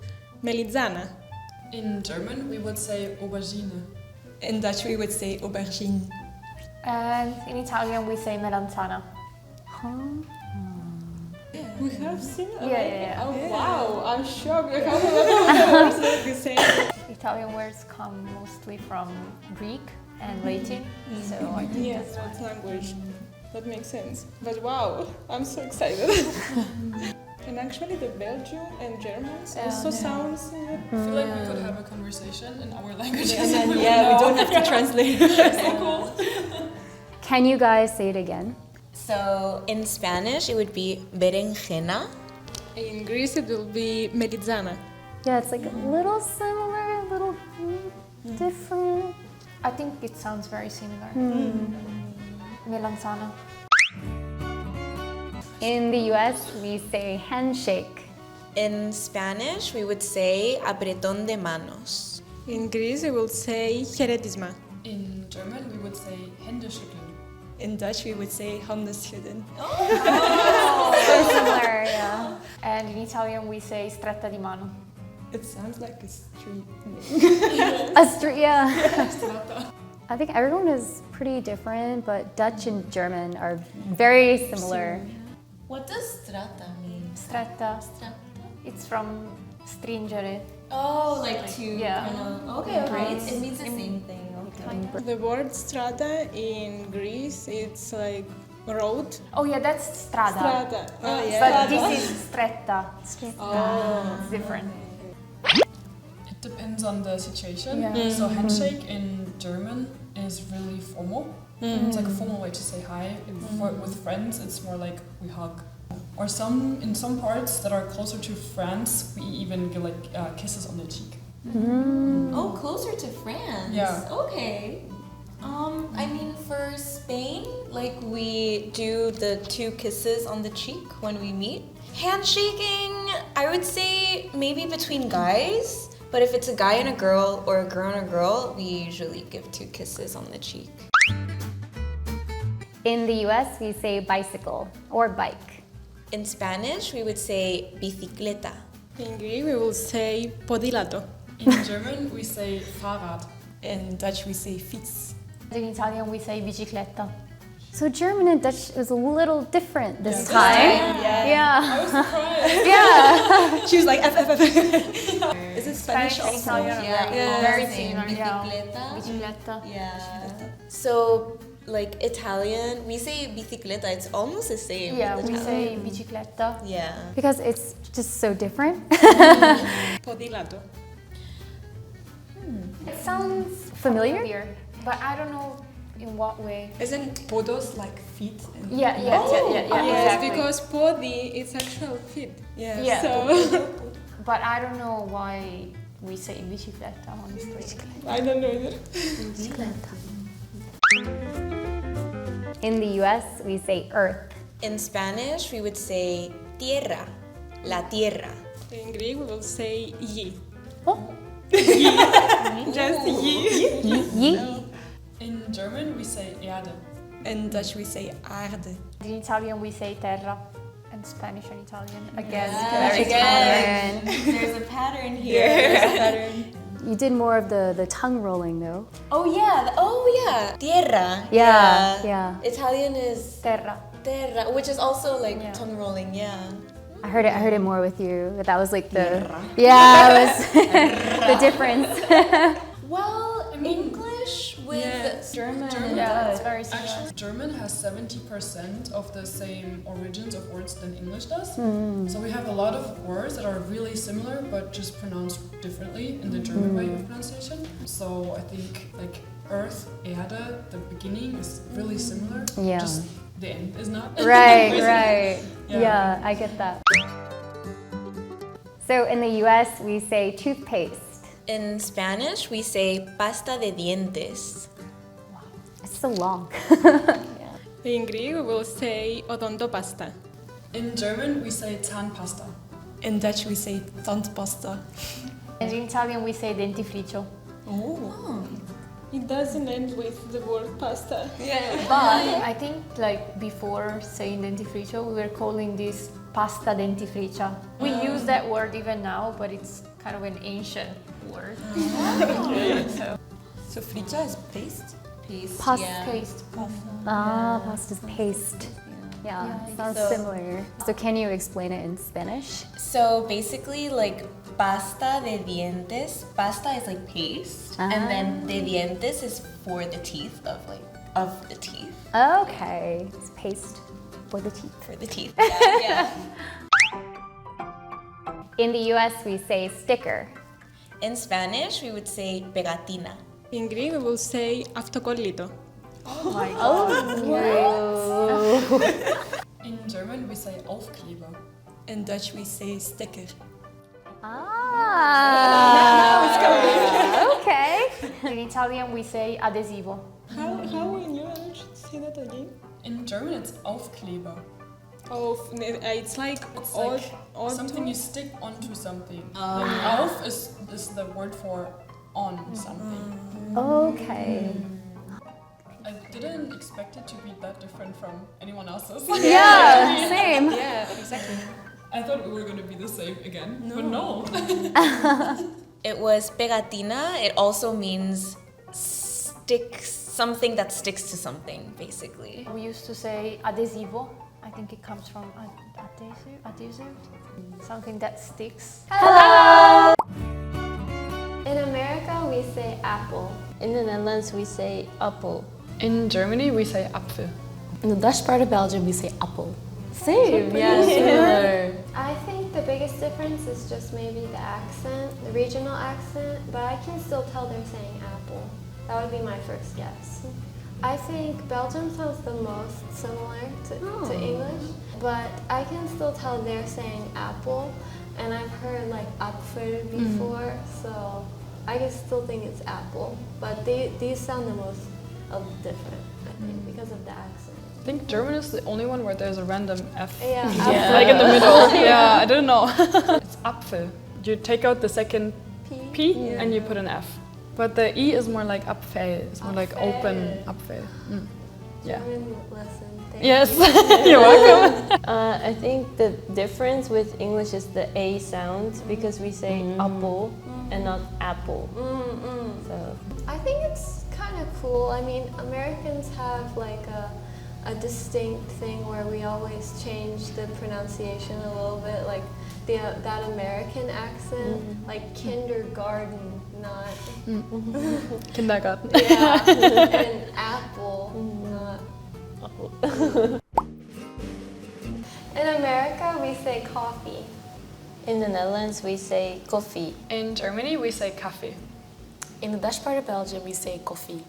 melizzana. In German, we would say aubergine. In Dutch, we would say aubergine. And in Italian, we say melanzana. We have similar. Yeah. Oh wow! I'm shocked. Like, how many words are the same? Italian words come mostly from Greek and Latin, so I think that's language. That makes sense. But wow, I'm so excited. And actually, the Belgian and Germans also sounds. I feel like we could have a conversation in our languages. And then, we don't have to translate. So cool. Can you guys say it again? So in Spanish, it would be berenjena. In Greece, it will be melizzana. Yeah, it's like a little similar, a little different. I think it sounds very similar. Melanzana. In the US, we say handshake. In Spanish, we would say apretón de manos. In Greece, we will say χαιρέτισμα. In German, we would say Händeschütteln. In Dutch, we would say Handesschudden. So similar, yeah. And in Italian, we say stretta di mano. It sounds like a street. A street, yeah. I think everyone is pretty different, but Dutch and German are very similar. What does strata mean? Stretta. It's from stringere. Oh, like to yeah. Okay. It means the same thing. Okay. The word strata in Greece, it's like road. Oh yeah, that's strada. Strada. But this is stretta. Oh. It's different. It Depends on the situation. Yeah. So handshake in German is really formal. It's like a formal way to say hi. With friends, it's more like we hug. Or in some parts that are closer to France, we even give like kisses on the cheek. Oh, closer to France. Yeah. Okay. I mean, for Spain, like we do the 2 kisses on the cheek when we meet. Handshaking, I would say maybe between guys, but if it's a guy and a girl or a girl and a girl, we usually give 2 kisses on the cheek. In the US, we say bicycle or bike. In Spanish, we would say bicicleta. In Greek, we will say podilato. In German, we say Fahrrad. In Dutch, we say fiets. In Italian, we say bicicletta. So German and Dutch is a little different this Yeah. time. Yeah. I was surprised. Yeah. She was like, F. Is it Spanish also? Yeah. Very similar. Bicicleta. Bicicletta. Yeah. So, like Italian, we say bicicleta. It's almost the same. Yeah, with we say Italian. bicicletta. Yeah. Because it's just so different. Podilato. It sounds familiar. But I don't know in what way. Isn't podos like feet? Yeah, Yes, exactly. because podi is actual feet. Yeah. So But I don't know why we say bicicletta, honestly. I don't know either. In the US, we say earth. In Spanish, we would say tierra, la tierra. In Greek, we will say yi. Oh. Just yi. Yi. In German, we say Erde. In Dutch, we say aarde. In Italian, we say terra. In Spanish and Italian, again, Very very good. There's a pattern here. You did more of the tongue rolling though. Oh yeah. Tierra. Yeah. Italian is terra. terra, which is also like tongue rolling. Yeah. I heard it more with you. That was like the it was the difference. Well, English with German. Yeah, it's very similar. Actually, German has 70% of the same origins of words than English does. So we have a lot of words that are really similar but just pronounced differently in the German way of pronunciation. So I think like earth, Erde, the beginning is really similar. Yeah. Just the end is not. Right. Yeah, I get that. So in the US, we say toothpaste. In Spanish, we say pasta de dientes. It's so long. In Greek, we will say odontopasta. In German, we say Zahnpasta. In Dutch, we say tandpasta. And in Italian, we say dentifricio. Oh. It doesn't end with the word pasta. But I think like before saying dentifricio, we were calling this pasta dentifricia. We use that word even now, but it's kind of an ancient word. So fricia is paste? Paste. Paste. Pasta's paste. Yeah, sounds so. similar. So can you explain it in Spanish? So basically, like pasta de dientes. Pasta is like paste, and then de dientes is for the teeth of the teeth. Okay, it's paste for the teeth. For the teeth. Yeah. In the US, we say sticker. In Spanish, we would say pegatina. In Greek, we will say αυτοκόλλητο. Oh my god. In German, we say Aufkleber. In Dutch, we say sticker. Okay. In Italian, we say adesivo. How in English? Say that again. In German, it's Aufkleber. It's like something you stick onto something. Like auf is the word for on something. Okay. I didn't expect it to be that different from anyone else's. Yeah, same. Yeah, exactly. I thought we were going to be the same again, but no. It was pegatina. It also means something that sticks to something, basically. We used to say adesivo. I think it comes from adhesive, something that sticks. Hello! In America, we say apple. In the Netherlands, we say apple. In Germany, we say Apfel. In the Dutch part of Belgium, we say appel. Same, yeah, similar. I think think the biggest difference is just maybe the accent, the regional accent, but I can still tell they're saying apple. That would be my first guess. I think Belgium sounds the most similar to English, but I can still tell they're saying apple, and I've heard like apfel before, so I can still think it's apple, but these sound the most different, I think, because of the accent. I think German is the only one where there's a random F. Yeah. Like in the middle. Yeah, I don't know. It's Apfel. You take out the second P and you put an F. But the E is more like Apfel. It's more like open Apfel. Yeah. German lesson. Yes, you're welcome. I think the difference with English is the A sound because we say apple and not apple. So I think it's kind of cool. I mean, Americans have like a distinct thing where we always change the pronunciation a little bit, like that American accent, like kindergarten, not kindergarten. Yeah, and apple, not apple. In America, we say coffee. in the Netherlands we say coffee. In Germany we say Kaffee. In the Dutch part of Belgium we say coffee.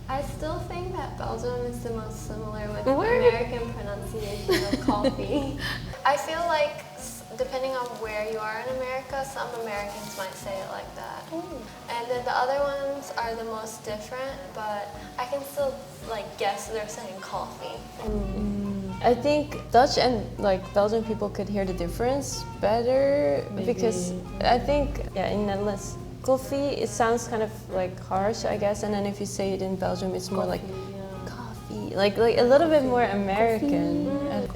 I still think that Belgium is the most similar with the American pronunciation of coffee. I feel like depending on where you are in America, some Americans might say it like that. And then the other ones are the most different, but I can still like guess they're saying coffee. I think Dutch and like Belgian people could hear the difference better because I think in Netherlands coffee it sounds kind of like harsh, I guess, and then if you say it in Belgium it's more like coffee, like a little bit more American.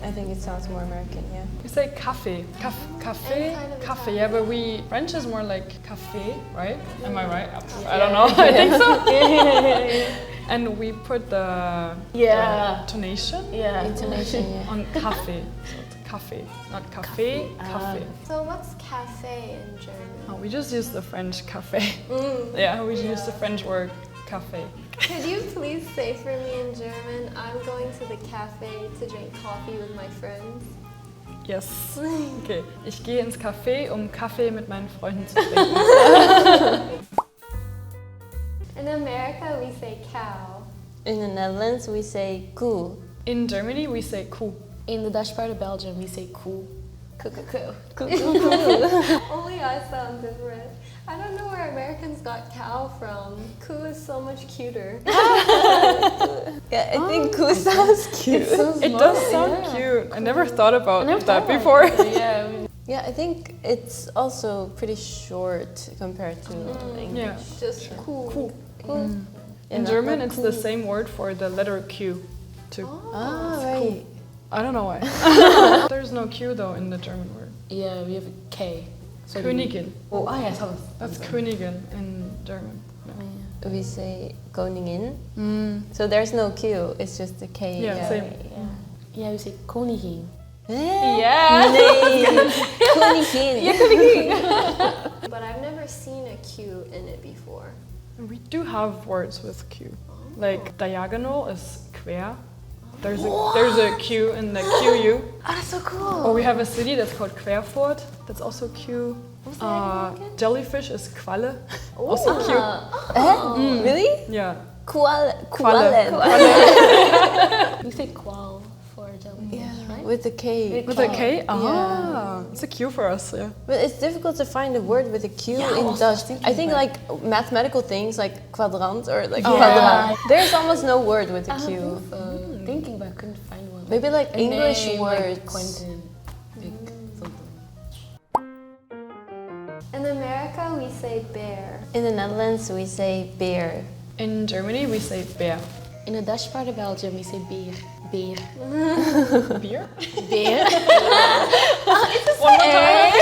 I think it sounds more American, yeah. We say café, café, café. Yeah, but French is more like café, right? Am I right? I don't know. I think so. And we put the tonation, intonation on café. So it's café, not café, café. So what's cafe in German? Oh, we just use the French café. Yeah, we use the French word café. Could you please say for me in German, I'm going to the cafe to drink coffee with my friends? Yes. Okay. Ich gehe ins Café, Kaffee mit meinen Freunden zu trinken. In America, we say cow. In the Netherlands, we say koe. In Germany, we say koe. In the Dutch part of Belgium, we say koe. Only I sound different. I don't know where Americans got cow from. Coo is so much cuter. Yeah, I think coo sounds cute. It does sound cute. I never thought about that before. Yeah, I think it's also pretty short compared to English. Yeah. Just cool. In German, it's the same word for the letter Q, too. Ah, right. I don't know why. There's no Q though in the German word. Yeah, we have a K. So Königin. yeah, that's Königin in German. No. We say Koningin. So there's no Q, it's just the K. Yeah, same. Yeah, we say Koningin. Yeah. Koningin. But I've never seen a Q in it before. We do have words with Q. Like diagonal is quer. There's a Q in the QU. Oh, that's so cool. Or we have a city that's called Querfurt. That's also Q. Jellyfish is Qualle. Also Q. Really? Yeah. Qualle. We say qual for jellyfish, right? With the K. With a K? Ah, it's a Q for us, yeah. But it's difficult to find a word with a Q in Dutch. I think like mathematical things like kwadrant or like kwadraat. There's almost no word with a Q. Thinking, but I couldn't find one. Maybe like A English name, words. Like Quentin, something. In America, we say bear. In the Netherlands, we say beer. In Germany, we say beer. In the Dutch part of Belgium, we say beer. Beer. Beer? Beer. One more time.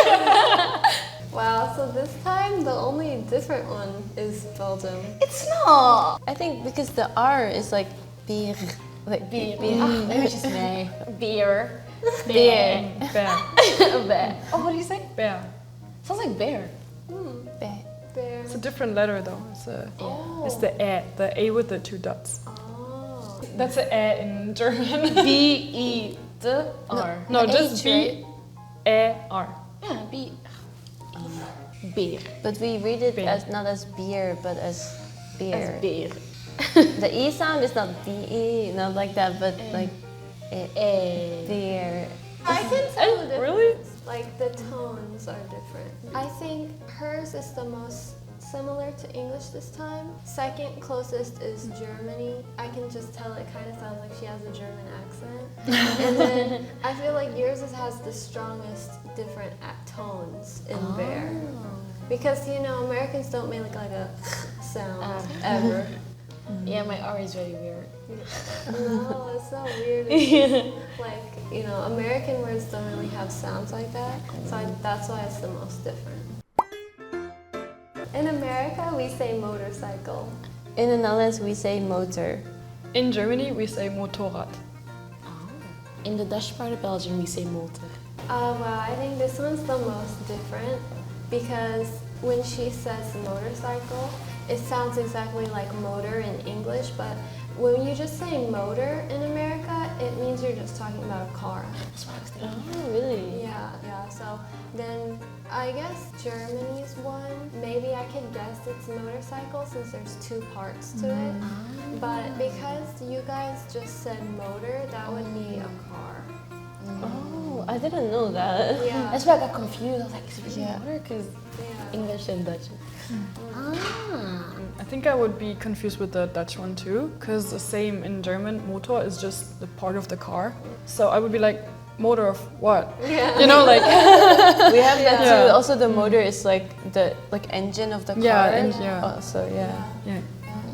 Wow, so this time the only different one is Belgium. It's not. I think because the R is like beer. Like beer. Maybe just nay. Beer. Beer. Bear. Bear. Oh, what do you say? Bear. Sounds like bear. Bear. Bear. It's a different letter though. It's the A with the two dots. Oh. That's the A in German. B-E-D-R. No, just B-E-R. Yeah, beer. But we read it as not as beer, but as beer. As beer. The E sound is not D-E, not like that, but like beer. I can tell the difference. Really? Like the tones are different. I think hers is the most similar to English this time. Second closest is Germany. I can just tell it kind of sounds like she has a German accent. And then I feel like yours has the strongest different tones in bear. Because you know, Americans don't make like a sound ever. Yeah, my R is very weird. No, it's not weird. It's just, like, you know, American words don't really have sounds like that. So that's why it's the most different. In America, we say motorcycle. In the Netherlands, we say motor. In Germany, we say Motorrad. In the Dutch part of Belgium, we say motor. Well, I think this one's the most different because when she says motorcycle, it sounds exactly like motor in English, but when you just say motor in America, it means you're just talking about a car. Oh, really? Yeah. So then I guess Germany's one. Maybe I could guess it's motorcycle since there's two parts to it. But because you guys just said motor, that would be a car. Oh, I didn't know that. Yeah. That's why I got confused. I was like, is it motor? Because English and Dutch. I think I would be confused with the Dutch one too, because the same in German, Motor is just the part of the car. So I would be like, motor of what? Yeah. You know, like we have that too. Also, the motor is like the engine of the car. Yeah. So yeah.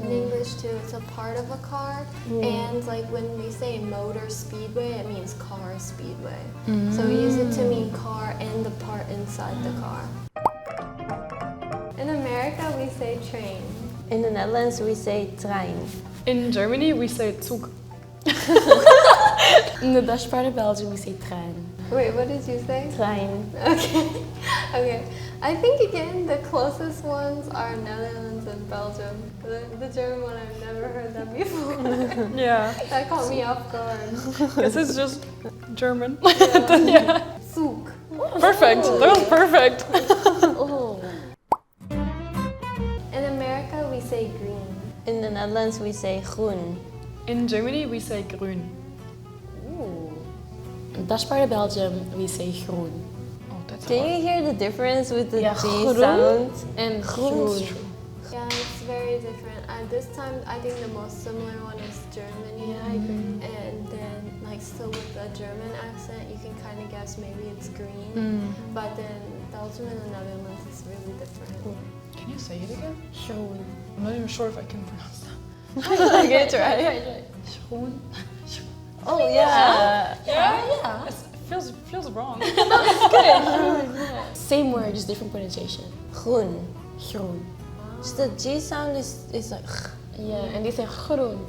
In English too, it's a part of a car, and like when we say motor speedway, it means car speedway. So we use it to mean car and the part inside the car. In America, we say train. In the Netherlands, we say trein. In Germany, we say Zug. In the Dutch part of Belgium, we say trein. Wait, what did you say? Trein. Okay. I think again the closest ones are Netherlands and Belgium. The German one, I've never heard that before. Yeah. That caught me off guard. Guess it's just German. Zug. Perfect. That was perfect. In America, we say green. In the Netherlands, we say groen. In Germany, we say grün. In the Dutch part of Belgium, we say groen. Can you hear the difference with the G groen sound? and groen. Yeah, it's very different. This time, I think the most similar one is Germany. Yeah, I agree. And then, like, still with the German accent, you can kind of guess maybe it's green. But then Belgium and the Netherlands is really different. Can you say it again? Groen. I'm not even sure if I can pronounce that. Okay, try. Groen. Oh yeah. Yeah. It feels wrong. Same word, just different pronunciation. Groen. Groen. Just the G sound is like. Yeah, and they say groen.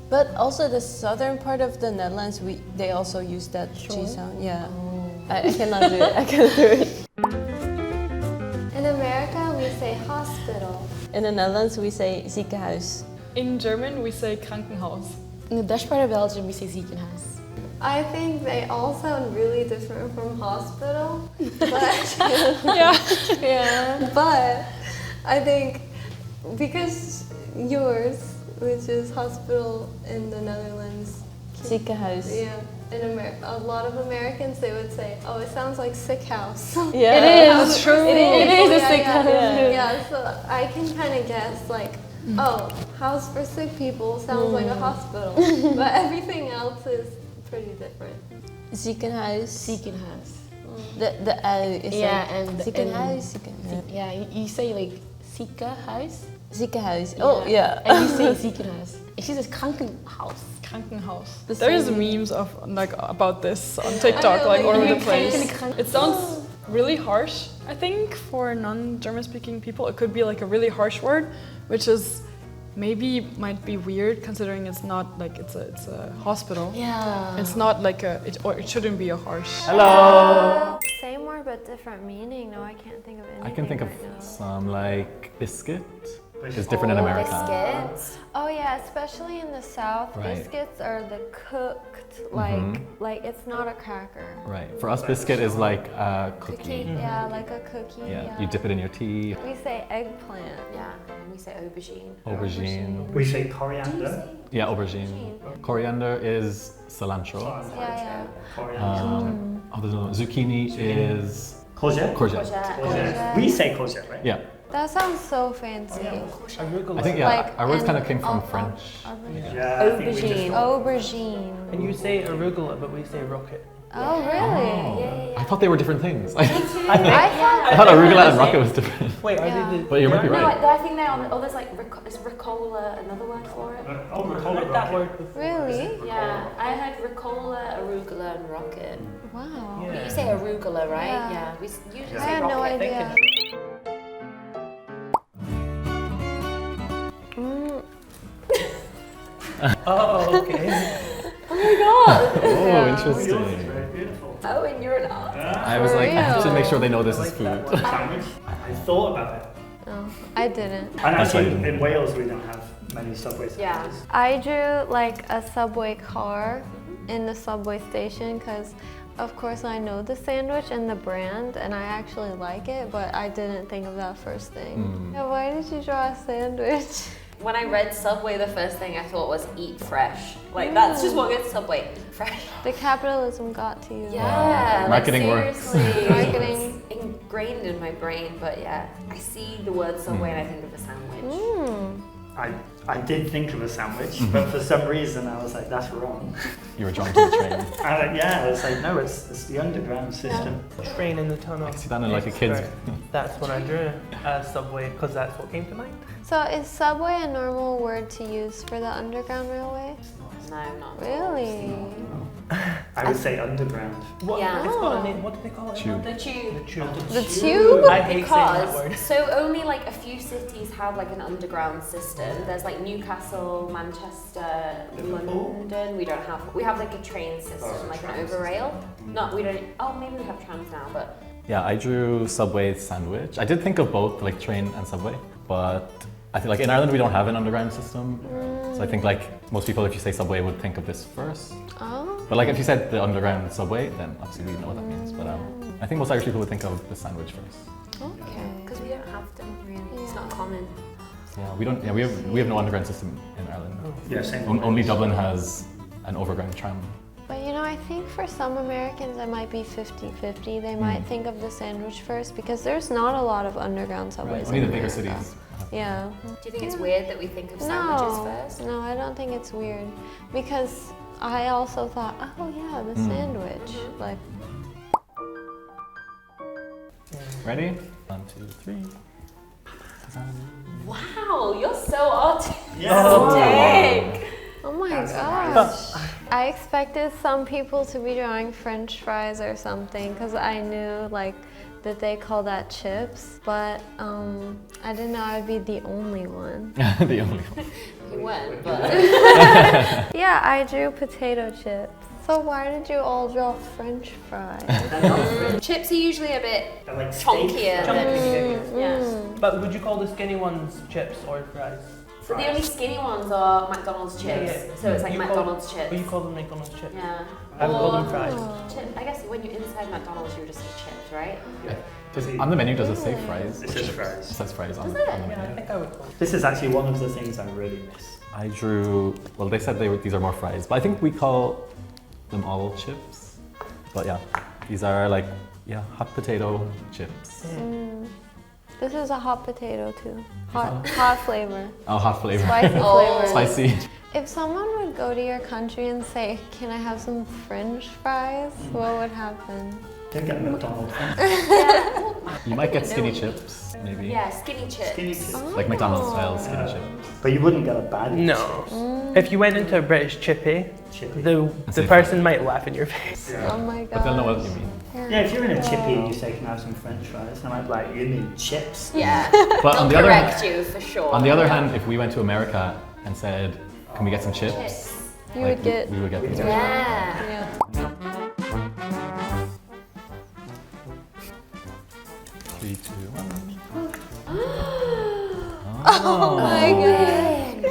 But also the southern part of the Netherlands, they also use that G sound. Yeah. I cannot do it. I cannot do it. In America, we say hospital. In the Netherlands, we say ziekenhuis. In German, we say Krankenhaus. In the Dutch part of Belgium, we say ziekenhuis. I think they all sound really different from hospital. But Yeah. But I think because yours, which is hospital in the Netherlands, Ziekenhuis. yeah. In America, a lot of Americans, they would say, "Oh, it sounds like sick house." Yeah, it is true. It is a sick house. Yeah, so I can kind of guess like, oh, house for sick people sounds like a hospital, but everything else is pretty different. Ziekenhuis. Ziekenhuis. The L is and ziekenhuis. Yeah, you say like ziekenhuis. Ziekenhuis. Oh yeah. And you say ziekenhuis. And she says Krankenhaus. Krankenhaus. The There's same. memes of like about this on TikTok, like all over the place. It sounds really harsh. I think for non-German speaking people, it could be like a really harsh word, which is maybe might be weird considering it's not like it's a hospital. Yeah. It's not like it shouldn't be a harsh. Hello. Same word but different meaning. No, I can't think of anything. I can think of right now. some like biscuit is different in America. Biscuits. Oh yeah, yeah, especially in the South, Right. biscuits are the cooked, like it's not a cracker. Right. For us, biscuit is like a cookie. Yeah, like a cookie. Yeah. You dip it in your tea. We say eggplant. Yeah, we say aubergine. Aubergine. We say coriander. Yeah, aubergine. Coriander is cilantro. Yeah, Zucchini is courgette. Courgette. We say courgette, right? Yeah. That sounds so fancy. I think our words kind of came from French. Aubergine. Aubergine. And you say arugula, but we say rocket. Oh, really? I thought they were different things. I thought arugula and rocket was different. Wait, are they? But you might be right. No, I think they're on. Oh, there's like is ricola another word for it? Oh, ricola. That word before. Really? Yeah, I heard ricola, arugula, and rocket. Wow. But you say arugula, right? Yeah. We usually I say had rocket. no idea. Oh, okay. Oh my god! Oh, interesting. Very beautiful. Oh, and you're an artist. I was like, I have to make sure they know this is food. Sandwich. I thought about it. No, I didn't. And actually, in Wales, we don't have many subway sandwiches. I drew like a subway car in the subway station because of course I know the sandwich and the brand and I actually like it, but I didn't think of that first thing. Yeah, why did you draw a sandwich? When I read Subway, the first thing I thought was eat fresh. Like, that's just what gets Subway, eat fresh. The capitalism got to you. Yeah, Marketing like, works. seriously. Marketing. It's ingrained in my brain, but yeah, I see the word Subway and I think of a sandwich. I did think of a sandwich, but for some reason I was like, that's wrong. You were drawn to the train. I was like, no, it's the underground system. Train in the tunnel. I see that in like a kid's. That's what I drew as subway because that's what came to mind. So is subway a normal word to use for the underground railway? No, not Really? I would say underground. What? Yeah. It's got a name. What do they call it? Tube. The tube. The tube. The tube? I hate saying that word. Because, so only like a few cities have like an underground system. There's like Newcastle, Manchester, London. We have like a train system, like an overrail. No, we don't, maybe we have trams now, but. Yeah, I drew subway sandwich. I did think of both, like train and subway, but I think like in Ireland we don't have an underground system. So I think like most people, if you say subway, would think of this first. Oh. But like if you said the underground subway, then obviously we know what that means. But I think most Irish people would think of the sandwich first. Okay. Because we don't have them really. It's not common. Yeah, we don't. Yeah, we have no underground system in Ireland. Yeah, same. Only Dublin has an overground tram. But you know, I think for some Americans it might be 50-50. They might think of the sandwich first because there's not a lot of underground subways. Only in the bigger America. cities. Yeah. Do you think it's weird that we think of sandwiches first? No, I don't think it's weird because I also thought, oh yeah, the sandwich. Like. Ready? 1, 2, 3. Wow, you're so artistic. Oh my gosh. I expected some people to be drawing French fries or something because I knew like that they call that chips, but I didn't know I would be the only one. The only one. You weren't, but. Yeah, I drew potato chips. So why did you all draw French fries? Chips are usually a bit like chunkier. Yeah. But would you call the skinny ones chips or fries? So the only skinny ones are McDonald's chips. Yeah. So it's like You McDonald's call, chips. But you call them McDonald's chips. Yeah. I would call them fries. I guess when you're inside McDonald's, you would just say chips, right? Because on the menu, does it say fries? It says fries. It says fries on Does the it? menu. Yeah, I think I would call them. This is actually one of the things I really miss. I drew, well, they said these are more fries, but I think we call them all chips. But yeah, these are like, hot potato chips. This is a hot potato too. Hot flavor. Oh, hot flavor. Spicy flavor. Spicy. If someone would go to your country and say, can I have some French fries? What would happen? Don't get McDonald's. You might get skinny chips, maybe. Yeah, skinny chips. Skinny chips. Like McDonald's style skinny chips. But you wouldn't get a bad No. If you went into a British chippy, the person might laugh in your face. Oh my god. But they'll know what you mean. Yeah, if you're in a chippy and you say, can I have some French fries? And I'm like, you mean chips? Yeah. But on the other correct you for sure. On the other hand, if we went to America and said, can we get some chips? You would get. We would get these. Yeah. 3, 2, 1. Oh my god.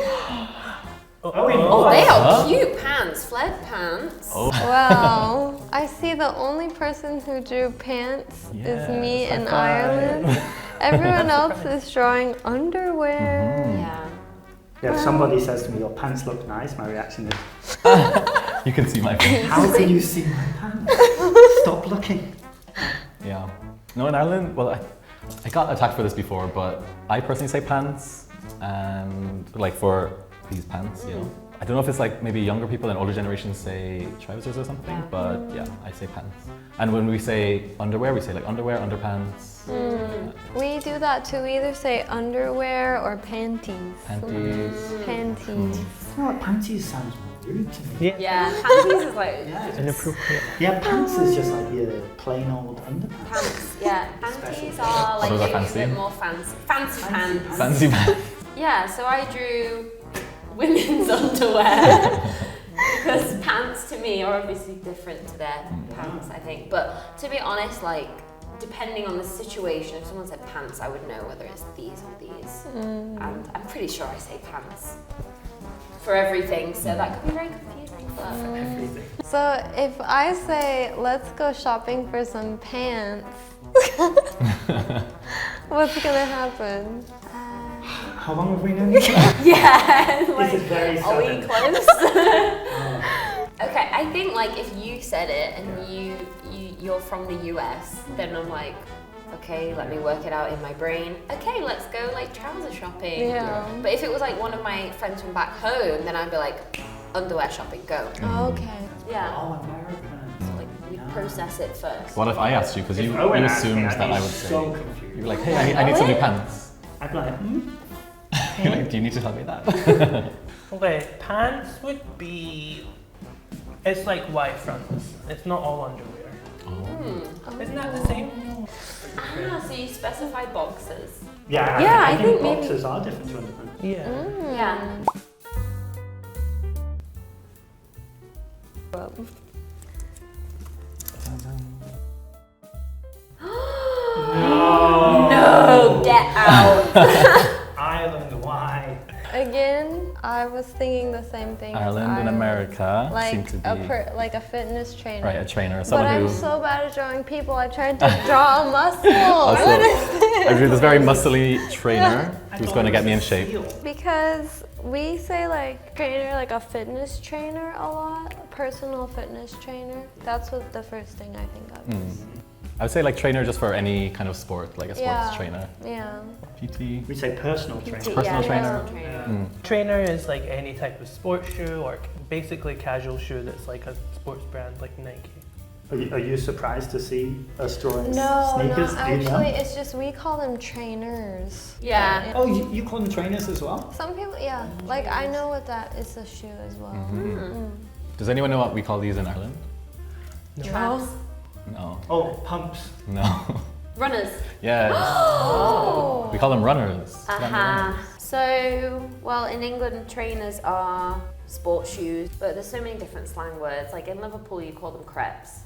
Oh, they are cute pants, flared pants. Oh. Wow. I see the only person who drew pants is me in Ireland. Everyone else is drawing underwear. Yeah. Yeah, if somebody says to me, your pants look nice, my reaction is, You can see my pants. how can you see my pants? Stop looking. Yeah. No, in Ireland, well, I got attacked for this before, but I personally say pants, and like for these pants, you know. I don't know if it's like maybe younger people and older generations say trousers or something, but yeah, I say pants. And when we say underwear, we say like underwear, underpants. We do that too. We either say underwear or panties. Panties. Panties. You know what, panties sounds rude to me. Yeah, panties is like Inappropriate. Yeah, pants is just like your plain old underpants. pants. Yeah, panties are like those are a fancy. bit more fancy. Fancy pants. Fancy pants. Yeah, so I drew women's underwear because pants to me are obviously different to their pants, I think. But to be honest, like depending on the situation, if someone said pants, I would know whether it's these or these. And I'm pretty sure I say pants for everything, so that could be very confusing. But So if I say, let's go shopping for some pants, what's gonna happen? How long have we known each other? yeah, This is very are we sudden. close? Okay, I think like if you said it and you're from the US, then I'm like, okay, let me work it out in my brain. Okay, let's go like trouser shopping. Yeah. But if it was like one of my friends from back home, then I'd be like, underwear shopping, go. Okay. Yeah. Oh, American. So like we process it first. What if I asked you? Because you Owen asked me, assumed I'd that be I would so say. confused. You're like, hey, I need some new pants. I'd be like, You're like, do you need to tell me that? Okay, pants would be. It's like Y fronts. It's not all underwear. Isn't that the same? Ah, so you specify boxes. Yeah, Yeah, I I think think maybe- boxes are different to underpants. Yeah. Yeah. No, get out. Ireland, why? Again, I was thinking the same thing. as Ireland and America like seem to be like a fitness trainer. right. A trainer, But someone I'm who. so bad at drawing people. I tried to draw a muscle. Also, What is this? I drew this very muscly trainer who's going to get me in shape. Because we say like trainer, like a fitness trainer a lot. Personal fitness trainer. That's what the first thing I think of. I would say like trainer just for any kind of sport, like a sports Yeah. trainer. Yeah. PT. We say personal trainer. Personal trainer. Trainer is like any type of sports shoe or basically casual shoe that's like a sports brand like Nike. Are you surprised to see us drawing No, sneakers? not Do you know? actually. It's just we call them trainers. Yeah. Oh, you call them trainers as well? Some people, yeah. Like I know what that is a shoe as well. Does anyone know what we call these in Ireland? Traps. No. Oh, pumps. No. Runners. Yes. We call them runners. So, well, in England, trainers are sports shoes, but there's so many different slang words. Like in Liverpool, you call them crepes.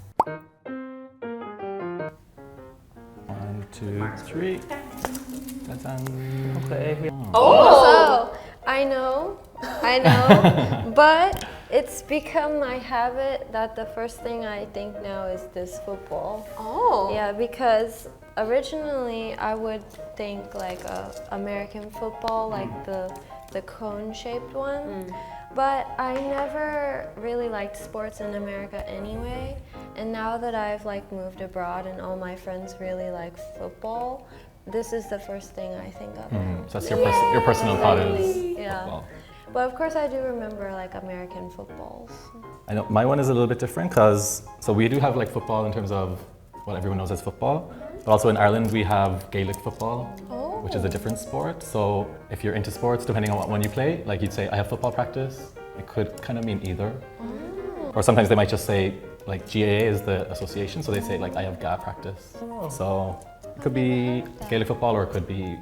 1, 2, 3. Ta-da. Okay. So I know, but it's become my habit that the first thing I think now is this football. Oh. Yeah, because originally I would think like American football, like the cone-shaped one. But I never really liked sports in America anyway. And now that I've like moved abroad and all my friends really like football, this is the first thing I think of. So that's your personal thought is Yeah. football. But of course I do remember like American footballs. I know my one is a little bit different because we do have like football in terms of what everyone knows as football, but also in Ireland we have Gaelic football, which is a different sport. So if you're into sports, depending on what one you play, like you'd say I have football practice. It could kind of mean either, or sometimes they might just say like GAA is the association, so they say like I have GA practice. So it could be Gaelic football or it could be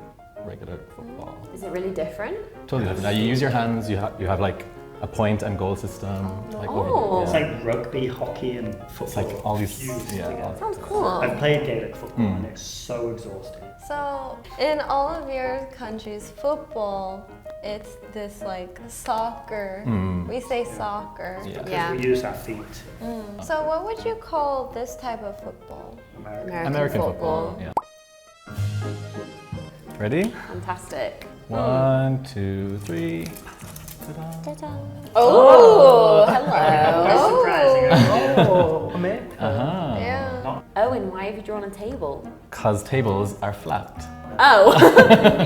regular football. Is it really different? Totally different. Now you use your hands. You have like a point and goal system. Like It's like rugby, hockey, and football. It's like all these. fused Yeah. together. Sounds cool. I've played Gaelic football and it's so exhausting. So in all of your countries, football it's this like soccer. We say soccer. Because we use our feet. So what would you call this type of football? American football. Yeah. Ready? Fantastic. 1, 2, 3. Oh, hello. That's surprising. Oh, man. Yeah. Oh, and why have you drawn a table? Because tables are flat. Oh,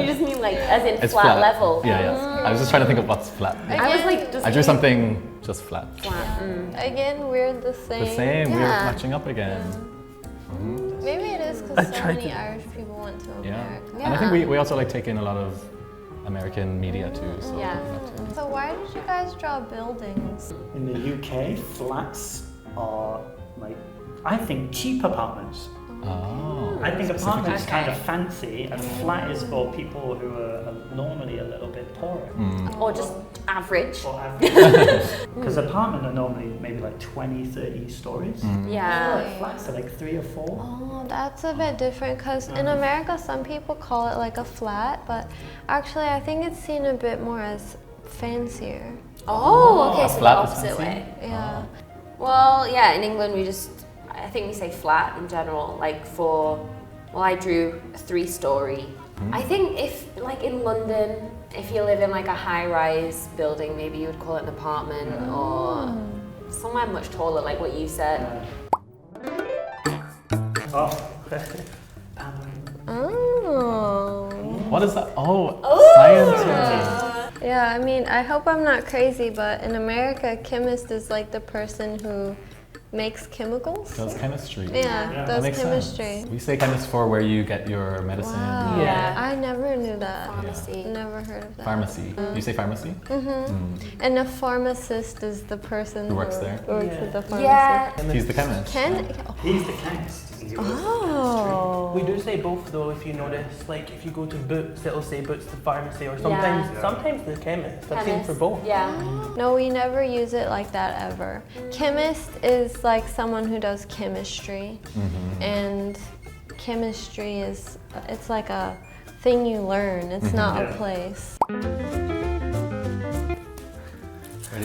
you just mean like as in It's flat level? Yeah. I was just trying to think of what's flat. I was like, I drew something just flat. Again, we're the same. The same, we're matching up again. Maybe it is because so many Irish people went to America. And I think we also like take in a lot of American media too. So So why did you guys draw buildings? In the UK, flats are like, I think, cheap apartments. Oh, I think apartments kind of fancy, and flat is for people who are normally a little bit poorer. Or just average. Because apartments are normally maybe like 20, 30 stories. Yeah. Flats are like 3 or 4. Oh, that's a bit different because in America some people call it like a flat, but actually I think it's seen a bit more as fancier. Oh, okay, a so the flat is opposite fancy? way. Yeah. Well, yeah, in England I think we say flat in general, like I drew a 3-story. I think if, like in London, if you live in like a high-rise building, maybe you would call it an apartment or somewhere much taller, like what you said. Oh. What is that? Oh, science. Yeah, I mean, I hope I'm not crazy, but in America, a chemist is like the person who makes chemicals. Does chemistry. Yeah, does chemistry. Sense. We say chemist for where you get your medicine. Wow. Yeah. I never knew that. Pharmacy. Never heard of that. Pharmacy. You say pharmacy? And a pharmacist is the person Who works there? Works at the pharmacy. Yeah. He's the chemist. He's the chemist. Oh. We do say both though, if you notice. Like if you go to Boots, it'll say Boots the pharmacy, or sometimes the chemist. I've seen for both. Yeah. No, we never use it like that ever. Chemist is like someone who does chemistry, and chemistry it's like a thing you learn. It's not a place.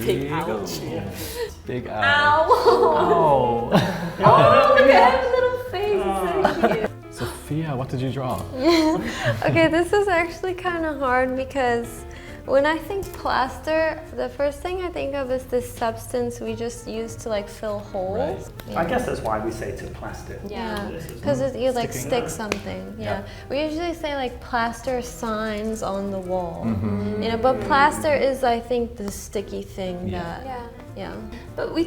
Big ouch. Big ouch. Ow. Ow. Oh, look at his little face. It's so cute. Sophia, what did you draw? Okay, this is actually kind of hard because when I think plaster, the first thing I think of is this substance we just use to like fill holes. Right. I guess that's why we say to plaster. Yeah, because you like stick something. Yeah, we usually say like plaster signs on the wall. You know, but plaster is, I think, the sticky thing that. Yeah. But we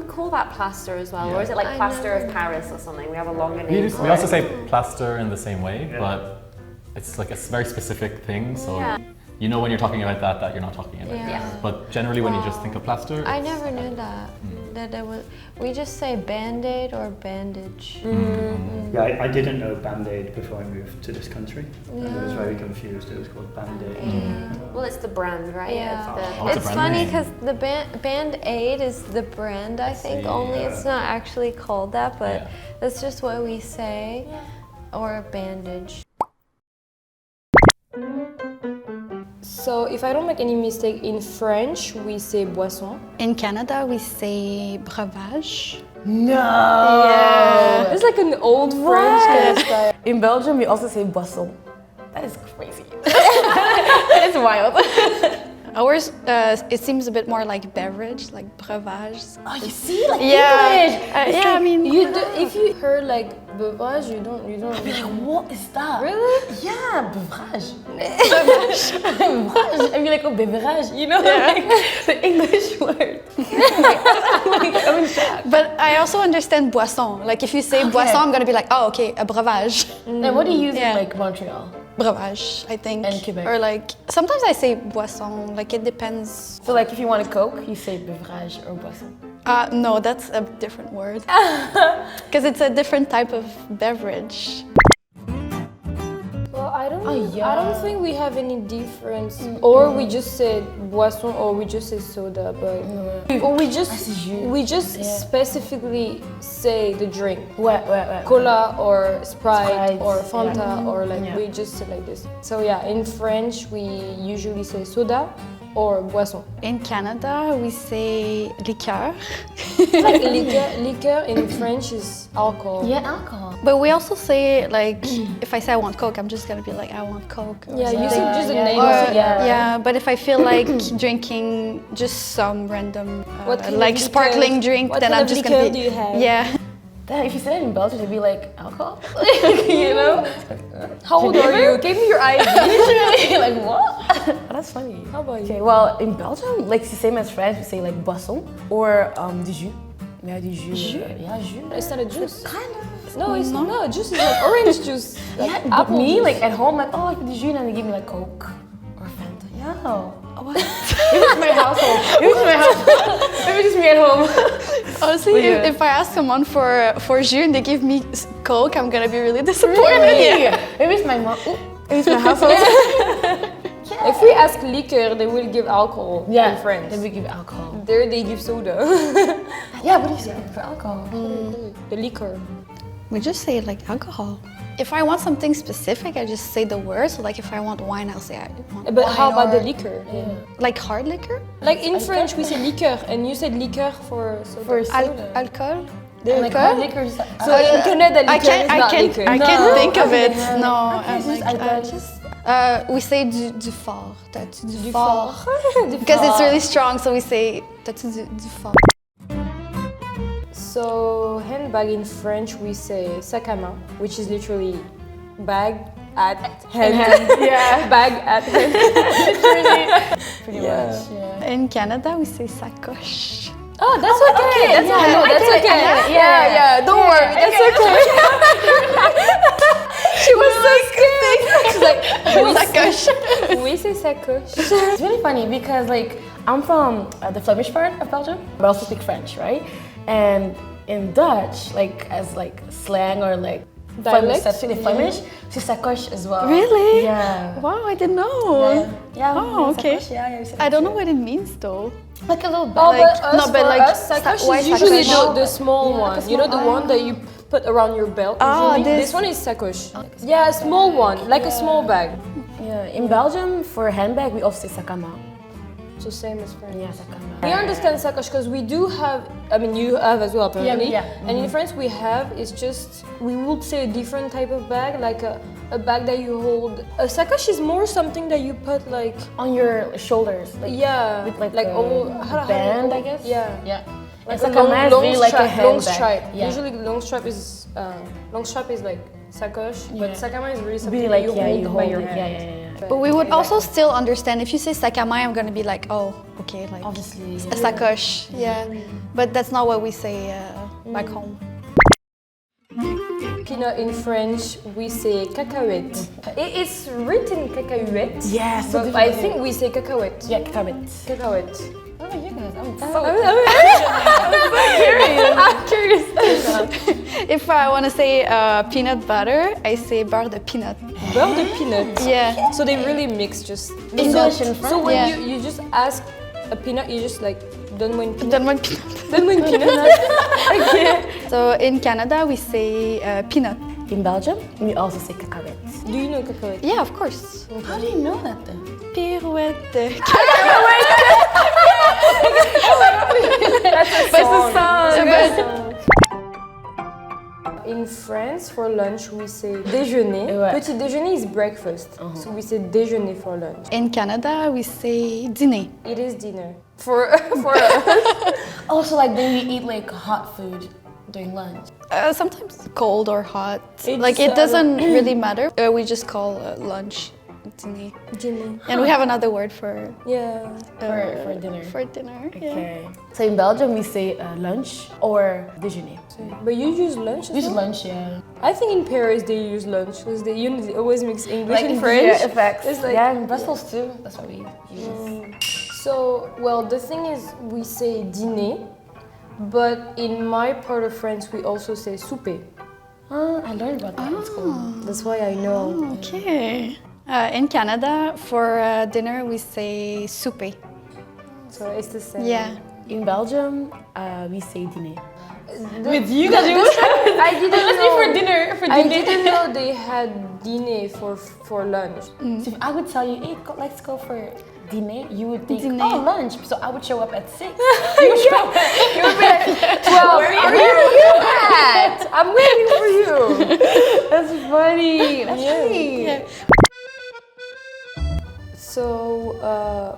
call that plaster as well, or is it like plaster of Paris or something? We have a longer name. We also say plaster in the same way, but it's like a very specific thing. So you know when you're talking about that you're not talking about that. But generally when you just think of plaster, I never knew that. That there was. We just say band-aid or bandage. Yeah, I didn't know Band-Aid before I moved to this country. I was very confused. It was called Band-Aid. Well, it's the brand, right? Yeah. It's funny because the Band-Aid is the brand, I think, only it's not actually called that, but that's just what we say. Or bandage. So if I don't make any mistake, in French we say boisson. In Canada we say breuvage. No! Yeah. It's like an old French style. In Belgium, we also say boisson. That is crazy. It's wild. Ours, it seems a bit more like beverage, like breuvage. Oh, you see, like English. English. I mean, If you heard like beverage, you don't. I'd be like, what is that? Really? Yeah, beverage. Beverage. I'd be like, oh, beverage. You know, like the English word. I'm in shock. but I also understand boisson. Like if you say boisson, I'm gonna be like, oh, okay, a breuvage. And what do you use in like Montreal? Breuvage, I think. And Quebec. Or like, sometimes I say boisson, like it depends. So like if you want a Coke, you say beverage or boisson. No, that's a different word. Because it's a different type of beverage. Well, I don't I don't think we have any difference. Or we just say boisson or we just say soda, but or we just specifically say the drink. Cola or Sprite or Fanta or like we just say like this. So yeah, in French we usually say soda or boisson. In Canada, we say liqueur. Like liqueur in French is alcohol. Yeah, alcohol. But we also say like, if I say I want Coke, I'm just gonna be like, I want Coke. Yeah, you say just the name. Yeah, but if I feel like drinking just some random like sparkling drink, then I'm just gonna be. What do you have? Yeah. If you said it in Belgium, they'd be like, alcohol? You know? How old are you? Give me your ID. Like, what? That's funny. How about you? Okay, well, in Belgium, like, it's the same as French, we say like boisson or du jus. Yeah, du jus. Yeah, jus. It's not a juice. Kind of. No, it's not. Juice is like orange juice. Like Yeah, but apple me, juice. like, at home, like, oh, like, du jus, and then they give me like Coke or Fanta. Yeah. What? It was my household. It was my household. It was just me at home. Honestly, if I ask someone for jus and they give me Coke, I'm gonna be really disappointed. Really? Maybe it's my mom. Maybe it's my household. If we ask liquor, they will give alcohol in France. Then we give alcohol. There they give soda. Yeah, what do you say for alcohol? The liquor. We just say like alcohol. If I want something specific, I just say the word. So like if I want wine, I'll say I want But wine. how about the or- liquor? Like hard liquor? Like in French, we say liqueur, and you said liqueur for soda. For soda. Alcohol? Like hard liquor is like, So in Canada, liqueur is not liquor. I can't think of it. No, we say du fort. That's du fort. Because it's really strong, so we say that's du fort. So handbag in French, we say sac à main, which is literally bag at hand. Yeah. Bag at hand. Pretty much. Yeah. In Canada, we say sacoche. Oh, that's okay. That's okay. No, that's okay. Yeah. Don't worry. That's okay. She was so scared. She's like, sacoche. We say sacoche. It's really funny because like I'm from the Flemish part of Belgium, but I also speak French, right? And in Dutch, like as like slang or like Dialect? Flemish, c'est sacoche as well. Really? Yeah. Wow, I didn't know. Yeah. Oh, okay. Sacoche, yeah, we say I don't know what it means though. like a little bag. Oh, Like- but us, no, but for like us, sacoche why is usually sacoche? the small one. You know, the one that you put around your belt. Ah, usually. this- This one is sacoche. Yeah, a small one, like a small bag. Yeah. In Belgium, for a handbag, we also say sac à main. So same as French. Yeah, sac à main. We understand sacoche because we do have, I mean you have as well apparently. Yeah. And in France we have, it's just, we would say a different type of bag, like a bag that you hold. A sacoche is more something that you put like On your shoulders. Like, yeah, with like a all band, I guess. Yeah. Yeah. Like Sac a à long, main is long really like a stripe, long handbag. stripe. Yeah. Usually the long stripe is like sacoche, but sac à main is really something Really that like you hold by your it. hand. Yeah. But we would also still understand if you say sac à main, I'm gonna be like, oh, okay, like Obviously. a sacoche. Yeah. But that's not what we say back home. Peanut in French, we say cacahuète. It's written cacahuète. Yes. But I think we say cacahuète. Yeah, cacahuète. Cacahuète. Oh, you guys, I'm curious. If I want to say peanut butter, I say beurre de peanut. Beurre de peanut. Yeah. So they really mix just English and So when Yeah. you just ask a peanut, you just like donne-moi une peanut. Donne-moi une peanut. Donne-moi une peanut. Okay. So in Canada, we say peanut. In Belgium, we also say cacahuète. Do you know cacahuète? Yeah, of course. How do you know that then? Pirouette. That's a song. In France, for lunch, we say déjeuner. Ouais. Petit déjeuner is breakfast. So we say déjeuner for lunch. In Canada, we say dîner. It is dinner. For us. Also, like then you eat like hot food during lunch. Sometimes cold or hot. It's, Like it doesn't really matter. We just call lunch dîner. Dinner. And we have another word for Yeah. For dinner. For dinner. Yeah. Okay. So in Belgium, we say lunch or déjeuner. But you use lunch as We use well? lunch, yeah. I think in Paris they use lunch because they always mix English and French. Yeah, effects. It's like, yeah, in Brussels too. That's what we use. So, well, the thing is, we say dîner, but in my part of France, we also say souper. I learned about that in school. That's why I know. Okay. In Canada, for dinner, we say souper. So it's the same. Yeah. In Belgium, we say dîner. With you guys, I didn't know. for dinner. I didn't know they had dîner for lunch. So if I would tell you, hey, let's go for dîner, you would think, Dîner. oh, lunch. So I would show up at 6. You would show up. You would be like 12. Where Are you at? I'm waiting for you. That's funny. That's funny. Yeah. So,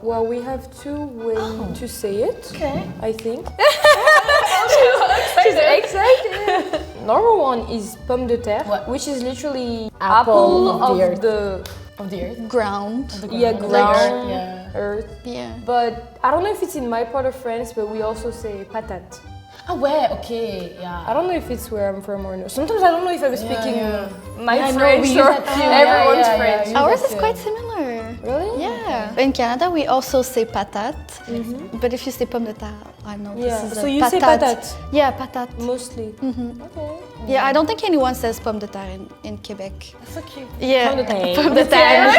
well, we have two ways to say it. Okay. I think. She's excited. Normal one is pomme de terre, which is literally apple of the Ground. ground, Yeah. earth. Yeah. But I don't know if it's in my part of France, but we also say patate. Ah ouais, okay, yeah. I don't know if it's where I'm from or no. Sometimes I don't know if I'm speaking my Yeah, I know, French we use or that too. everyone's Yeah, French. yeah, Ours is quite similar. Really? Yeah. In Canada, we also say patate. But if you say pomme de terre, I know Yeah. this is So a you patate. say patate Yeah, patate. mostly. Okay. Yeah, I don't think anyone says pomme de terre in Quebec. That's so cute. Yeah. Pomme de terre. Pomme de terre.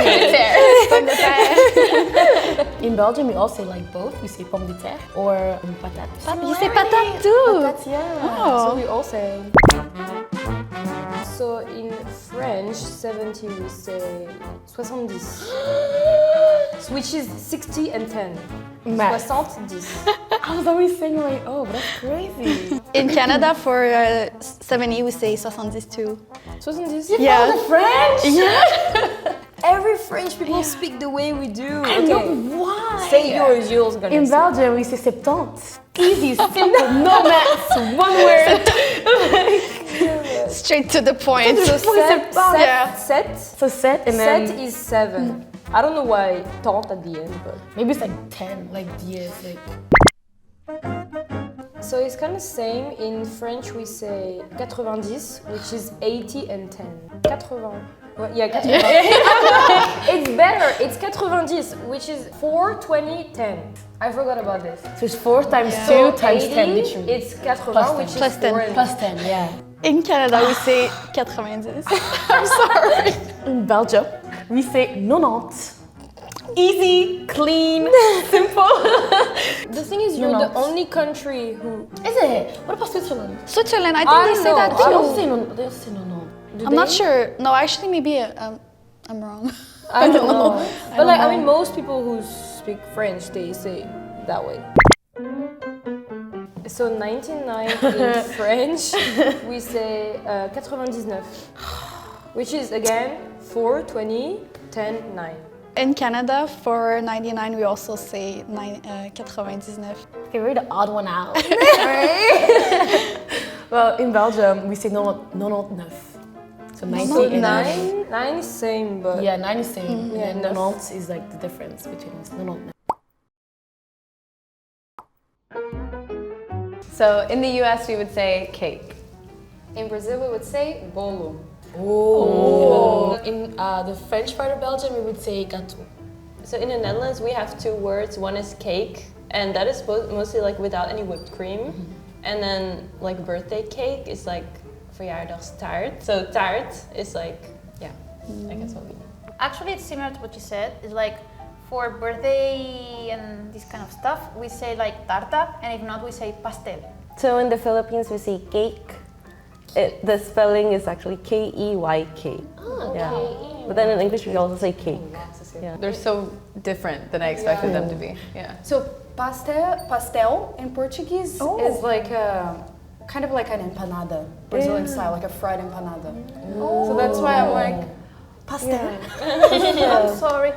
Pomme de terre. In Belgium, we also like both. We say pomme de terre or patate. You say patate too. Patate, yeah. Oh. So we all say. So in French, 70 we say 70. Which is 60 and 10. Math. 70. I was always saying like, oh, but that's crazy. In Canada, for 70, we say 72. 70? Yeah. French? Yeah. Every French people speak the way we do. I know why. Say yours, Jules. In Belgium, we say 70. Easy, simple, no maths, one word. Straight to the point. So Yeah. set. So set and then Set is 7. I don't know why taunt at the end, but maybe it's like 10, like diez, like. so it's kind of same. In French we say 90, which is 80 and 10. 80. Well, yeah, 80. It's better. It's 90, which is 4, 20, 10. I forgot about this. So it's 4 times 2 So times 10, 80, literally. it's 80, Plus which 10. is Plus 10. 4 and Plus 10, yeah. In Canada, we say 90. I'm sorry. In Belgium, we say 90. Easy, clean, simple. The thing is, you're the only country who. Is it? What about Switzerland? Switzerland, I think they say that They also too. say no. They also say no. I'm not sure. No, actually, maybe I'm wrong. I don't know. But like, know. I mean, most people who speak French, they say that way. So 99 in French, we say 99, which is again 4, 20, 10, 9. In Canada, for 99, we also say 99. Okay, we're the odd one out. Well, in Belgium, we say 99. So 90 and 9. 9 is same, but Yeah, 9 is same. Yeah, And neuf. 90 is like the difference between 99. So in the US, we would say cake. In Brazil, we would say bolo. Oh. In the French part of Belgium, we would say gâteau. So in the Netherlands, we have 2 words. One is cake, and that is mostly like without any whipped cream. And then like birthday cake is like verjaardagstaart. So taart is like, yeah, I guess what we know. Actually, it's similar to what you said. It's like for birthday and this kind of stuff, we say like tarta, and if not, we say pastel. So in the Philippines, we say cake. The spelling is actually K-E-Y-K. Oh, Yeah. But then in English, we also say cake. Yeah. They're so different than I expected them to be. Yeah. So pastel in Portuguese is like a kind of like an empanada, Brazilian style, like a fried empanada. So that's why I'm like pastel. I'm sorry.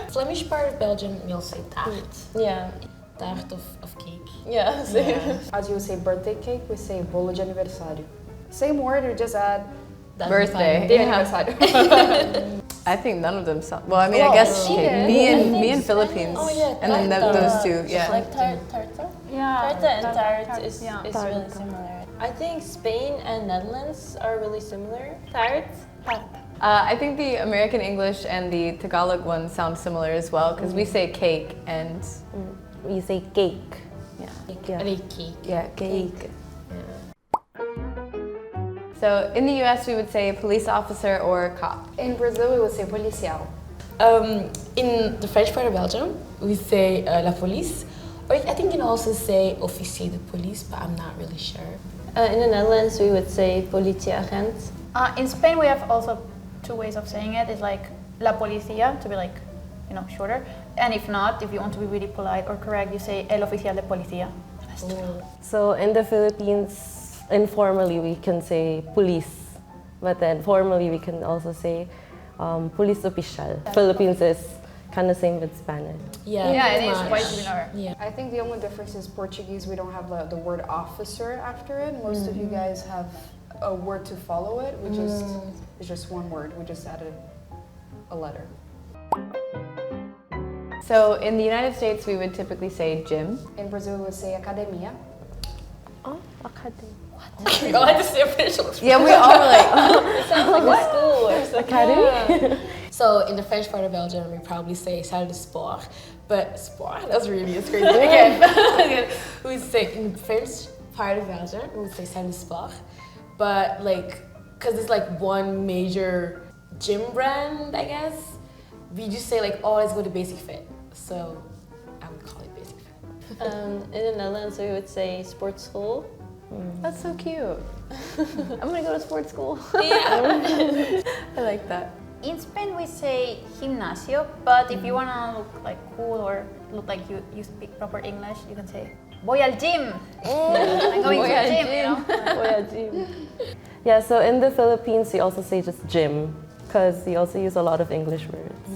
Flemish part of Belgium, we'll say taart. Yeah. Taart of cake. Yeah, same. As you say birthday cake, we say bolo de aniversário. Same word, you just add Birthday. de Yeah. aniversário. I think none of them sound. Well, I mean, I guess cake. Me and Philippines. Oh yeah, And then those two. Yeah. Like tarta? Yeah. Tarta and tart is yeah. really similar. I think Spain and Netherlands are really similar. Tart? I think the American English and the Tagalog one sound similar as well because we say cake and We say cake. yeah. Yeah. Cake. Yeah, cake. So in the US, we would say police officer or cop. In Brazil, we would say policial. In the French part of Belgium, we say la police. Or I think you can also say officier de police, but I'm not really sure. In the Netherlands, we would say politieagent. In Spain, we have also two ways of saying it. It's like la policía, to be like, you know, shorter. And if not, if you want to be really polite or correct, you say el oficial de policía. So in the Philippines, informally we can say police, but then formally we can also say police oficial. Philippines is kind of same with Spanish. Yeah, it is quite similar. Yeah. I think the only difference is Portuguese, we don't have the word officer after it. Most of you guys have a word to follow it. It's just one word. We just added a letter. So in the United States, we would typically say gym. In Brazil, we would say academia. Oh, academia. We all had to say official. Yeah, we all were like, it sounds like a school or something. Academy? So in the French part of Belgium, we probably say salle de sport. But sport, that's really a strange thing again. We would say in the French part of Belgium, we would say salle de sport. But like, cause it's like one major gym brand, I guess, we just say like, oh, let's go to Basic Fit. So I would call it Basic Fit. In the Netherlands, we would say sports school. That's so cute. I'm gonna go to sports school. Yeah. I like that. In Spain, we say gimnasio, but if you want to look like cool or look like you speak proper English, you can say voy al gym. I'm going to the gym, you know? Voy al gym. Yeah, so in the Philippines, we also say just gym, because we also use a lot of English words.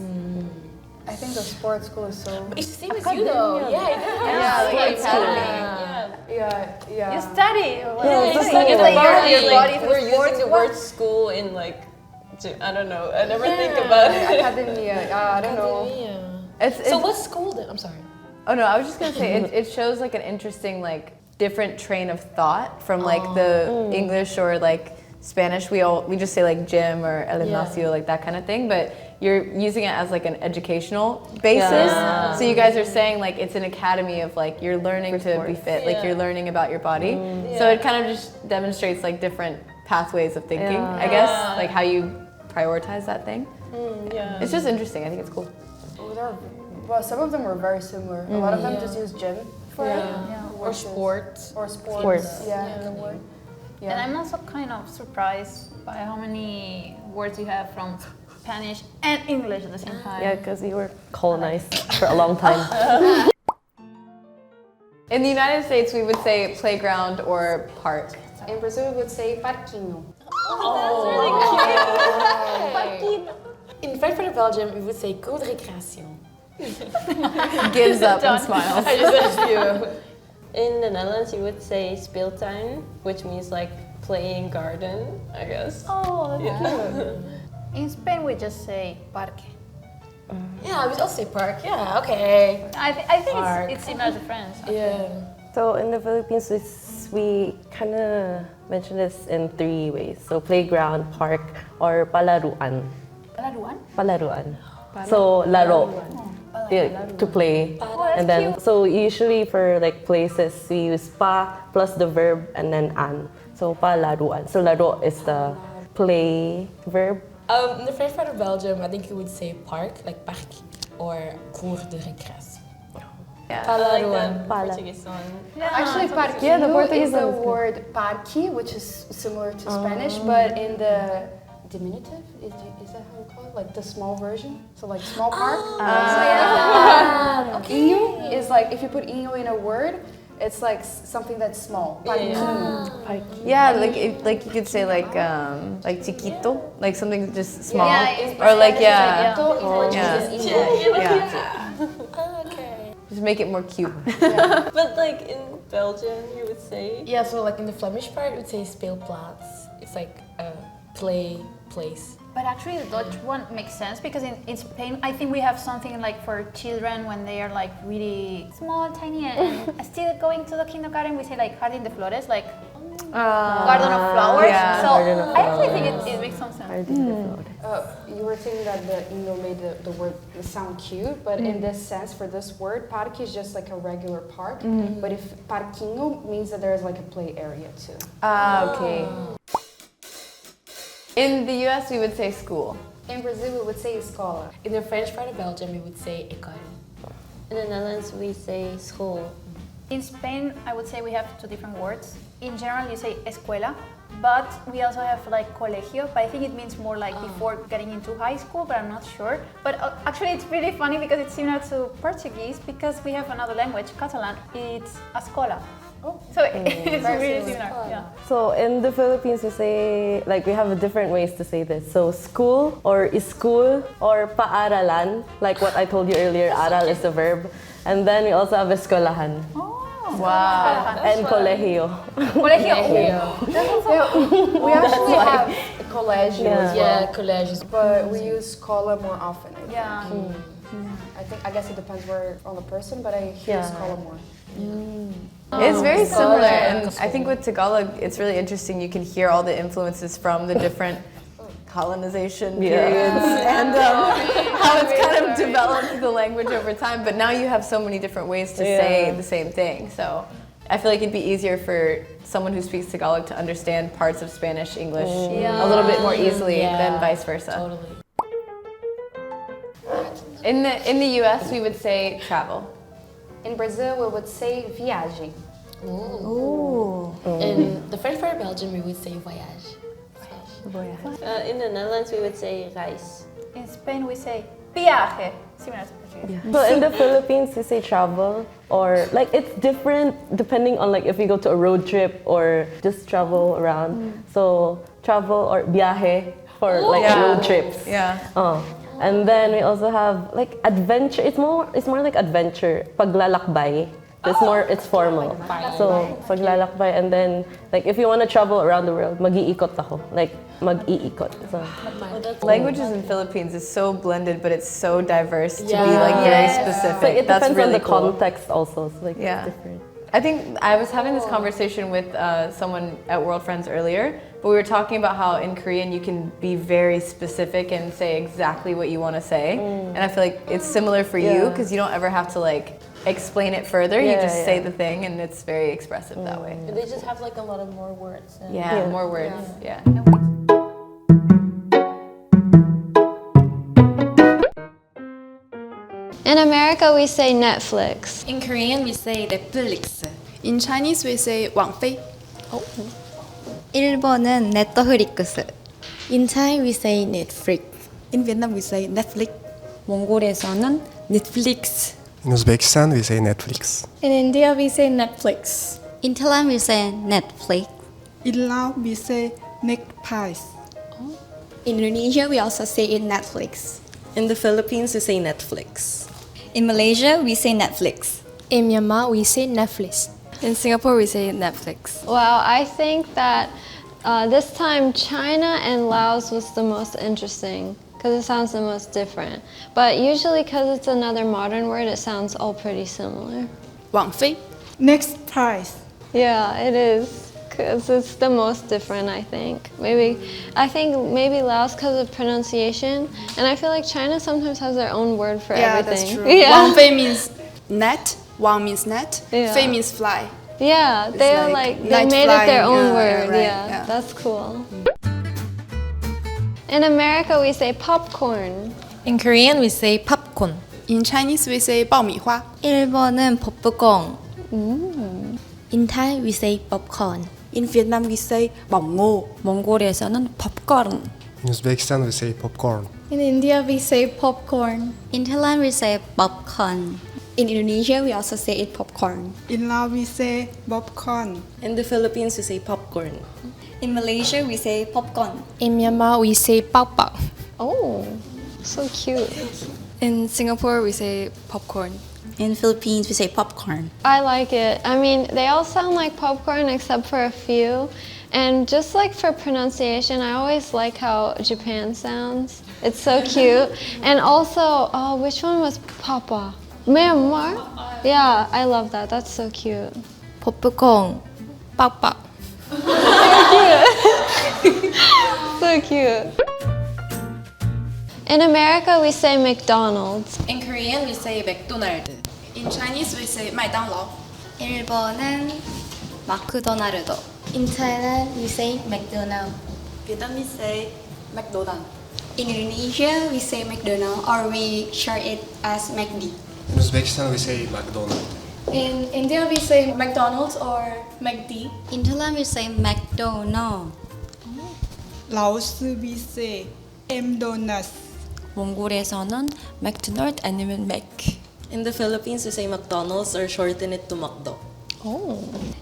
I think the sports school is so... It's the same as you though. Yeah. You study. We're using the word school in like, I don't know, I never think about it. Academia, I don't know. So what's school then? I'm sorry. Oh no, I was just gonna say, it shows like an interesting like different train of thought from like the English or like Spanish. We just say like gym or el gimnasio, like that kind of thing, but you're using it as like an educational basis. So you guys are saying like it's an academy of like you're learning to be fit, like you're learning about your body. So it kind of just demonstrates like different pathways of thinking, I guess, like how you prioritize that thing. It's just interesting. I think it's cool. Well, some of them were very similar. A lot of them just use gym for it. Or sports. Or sports. The word. And I'm also kind of surprised by how many words you have from Spanish and English at the same time. Yeah, because we were colonized for a long time. In the United States, we would say playground or park. In Brazil, we would say parquinho. In French part of Belgium, we would say cours de récréation. Gives up and smiles. I just said you. In the Netherlands, you would say speeltuin, which means like playing garden, I guess. Oh, that's cute. In Spain, we just say parque. Yeah, we also say park. Yeah, okay. I think it's similar to French. Yeah. So in the Philippines, we kind of mention this in 3 ways. So playground, park, or palaruan. Palaruan? Palaruan. So laro, to play. And then, so usually for like places, we use pa plus the verb and then an. So palaruan. So laro is the play verb. In the French part of Belgium, I think you would say park, like parc, or cours de récréation. Palaruan. Portuguese one. Actually, parquinho is the word parque, which is similar to Spanish, but in the diminutive, is that how you call it? Like the small version? So like small park? Inho is like, if you put inho in a word, it's like something that's small. Parquinho. Yeah, like you could say like chiquito, like something just small, or like just make it more cute. But like in Belgium, you would say? Yeah, so like in the Flemish part, we would say speelplaats. It's like a place. But actually the Dutch one makes sense because in Spain, I think we have something like for children when they are like really small, tiny, and still going to the kindergarten, we say like Jardín de Flores, like garden of flowers. Yeah. So I actually think it makes some sense. You were saying that the inho made the word sound cute, but in this sense, for this word, parque is just like a regular park. But if parquinho means that there's like a play area too. Okay. In the US, we would say school. In Brazil, we would say escola. In the French part of Belgium, we would say école. In the Netherlands, we say school. In Spain, I would say we have two different words. In general, you say escuela, but we also have like colegio, but I think it means more like before getting into high school, but I'm not sure. But actually, it's really funny because it's similar to Portuguese because we have another language, Catalan. It's escola. So it's really similar. Yeah. So in the Philippines, we say, like, we have different ways to say this. So school or school or paaralan, like what I told you earlier, aral is the verb. And then we also have eskwelahan. Wow. And colegio. We actually have colegios. Yeah, colegios. But we use escola more often. Yeah. I guess it depends where on the person, but I hear escola more. It's very similar, and I think with Tagalog, it's really interesting. You can hear all the influences from the different colonization periods and how it's kind of developed the language over time. But now you have so many different ways to say the same thing. So I feel like it'd be easier for someone who speaks Tagalog to understand parts of Spanish, English a little bit more easily than vice versa. Totally. In the US, we would say travel. In Brazil, we would say viagem. In the French part of Belgium, we would say voyage. In the Netherlands, we would say reis. In Spain, we say viaje, similar to Portuguese. So in the Philippines, we say travel, or like it's different depending on like if we go to a road trip or just travel around. So travel or viaje for like road trips. Yeah. And then we also have like adventure. It's more like adventure. Paglalakbay. It's formal. So paglalakbay, and then like if you want to travel around the world, mag-iikot ako. Like mag-iikot. So languages in Philippines is so blended, but it's so diverse to be like very specific. So it That's depends really on the cool. context also. So like it's different. I think I was having this conversation with someone at World Friends earlier, but we were talking about how in Korean you can be very specific and say exactly what you want to say. And I feel like it's similar for you because you don't ever have to like explain it further. You just say the thing and it's very expressive that way. They just have like a lot of more words. More words. Yeah. In America, we say Netflix. In Korean, we say Netflix. In Chinese, we say 왕페이. 일본은 넷플릭스. In Thai, we say Netflix. In Vietnam, we say Netflix. 몽골에서는 Netflix. In Uzbekistan, we say Netflix. In India, we say Netflix. In Thailand, we say Netflix. In Laos, we say Netflix. In Indonesia, we also say it Netflix. In the Philippines, we say Netflix. In Malaysia, we say Netflix. In Myanmar, we say Netflix. In Singapore, we say Netflix. Well, I think that this time China and Laos was the most interesting because it sounds the most different. But usually because it's another modern word, it sounds all pretty similar. 王妃 Next prize. Yeah, it is. Because it's the most different, I think. Maybe Laos because of pronunciation. And I feel like China sometimes has their own word for everything. That's true. 왕妃 means net, 왕 means net, 妃 means fly. Yeah, they're like they made it their own word. Right, That's cool. In America, we say popcorn. In Korean, we say popcorn. In Chinese, we say 爆米花. 일본은 popcorn. In Thai, we say popcorn. In Vietnam, we say bỏng ngô. 몽골에서는 popcorn. In Uzbekistan, we say popcorn. In India, we say popcorn. In Thailand, we say popcorn. In Indonesia, we also say it popcorn. In Laos, we say popcorn. In the Philippines, we say popcorn. In Malaysia, we say popcorn. In Myanmar, we say bao bao. Oh, so cute. In Singapore, we say popcorn. In Philippines, we say popcorn. I like it. I mean, they all sound like popcorn except for a few. And just like for pronunciation, I always like how Japan sounds. It's so cute. And also, which one was Papa? Myanmar? Yeah, I love that. That's so cute. popcorn. Bao bao. So cute. In America, we say McDonald's. In Korean, we say 맥도날드. In Chinese, we say 麦当劳. 일본은 마크도나르도. In Thailand, we say McDonald's. Vietnamese say McDonald's. In Indonesia, we say McDonald's or we short it as McD. In Uzbekistan, we say McDonald's. In India, we say McDonald's or McD. In Thailand, we say McDonald's. Laos, we say MDonald's. 몽골에서는 맥도날드 아니면 맥. In the Philippines, we say McDonald's or shorten it to McDo.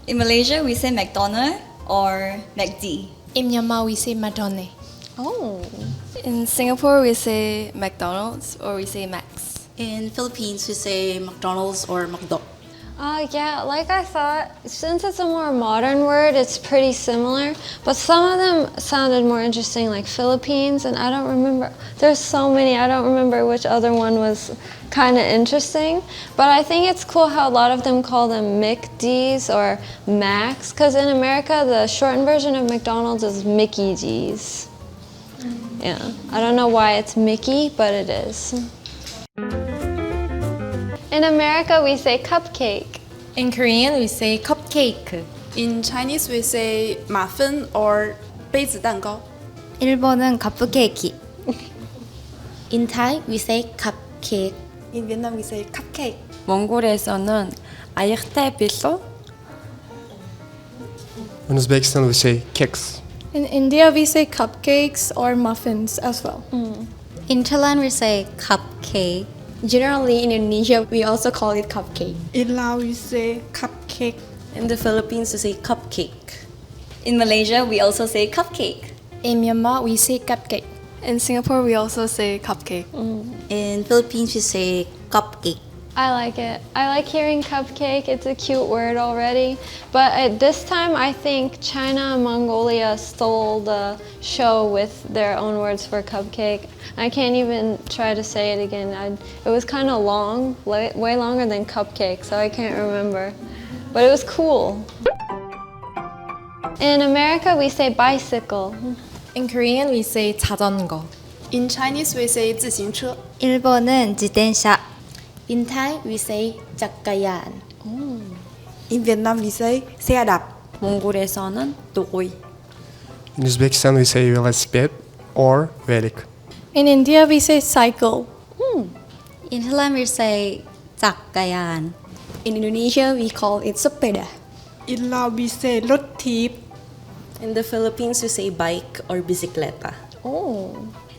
In Malaysia, we say McDonald's or McD. In Myanmar, we say Madone. In Singapore, we say McDonald's or we say Max. In Philippines, we say McDonald's or McDo. Yeah, like I thought, since it's a more modern word, it's pretty similar. But some of them sounded more interesting, like Philippines, and I don't remember. There's so many, I don't remember which other one was kind of interesting. But I think it's cool how a lot of them call them McD's or Max, because in America, the shortened version of McDonald's is Mickey D's. Yeah, I don't know why it's Mickey, but it is. In America, we say cupcake. In Korean, we say cupcake. In Chinese, we say muffin or 杯子蛋糕. 일본은 cupcake. In Thai, we say cupcake. In Vietnam, we say cupcake. 몽골에서는 아이르테 빌로. In Uzbekistan, we say keks. In India, we say cupcakes or muffins as well. In Thailand, we say cupcake. Generally, in Indonesia, we also call it cupcake. In Laos, we say cupcake. In the Philippines, we say cupcake. In Malaysia, we also say cupcake. In Myanmar, we say cupcake. In Singapore, we also say cupcake. In Philippines, we say cupcake. I like it. I like hearing cupcake. It's a cute word already. But at this time, I think China and Mongolia stole the show with their own words for cupcake. I can't even try to say it again. It was kind of long, way longer than cupcake, so I can't remember. But it was cool. In America, we say bicycle. In Korean, we say 자전거. In Chinese, we say 自行车. 일본은 지텐샤. In Thai, we say 작가얀. In Vietnam, we say xe đạp. 몽골에서는 도고이. In Uzbekistan, we say velosiped or velik. In India, we say cycle. In Thailand, we say 작가얀. In Indonesia, we call it sepeda. In Laos, we say รถถีบ. In the Philippines, we say bike or bicicleta.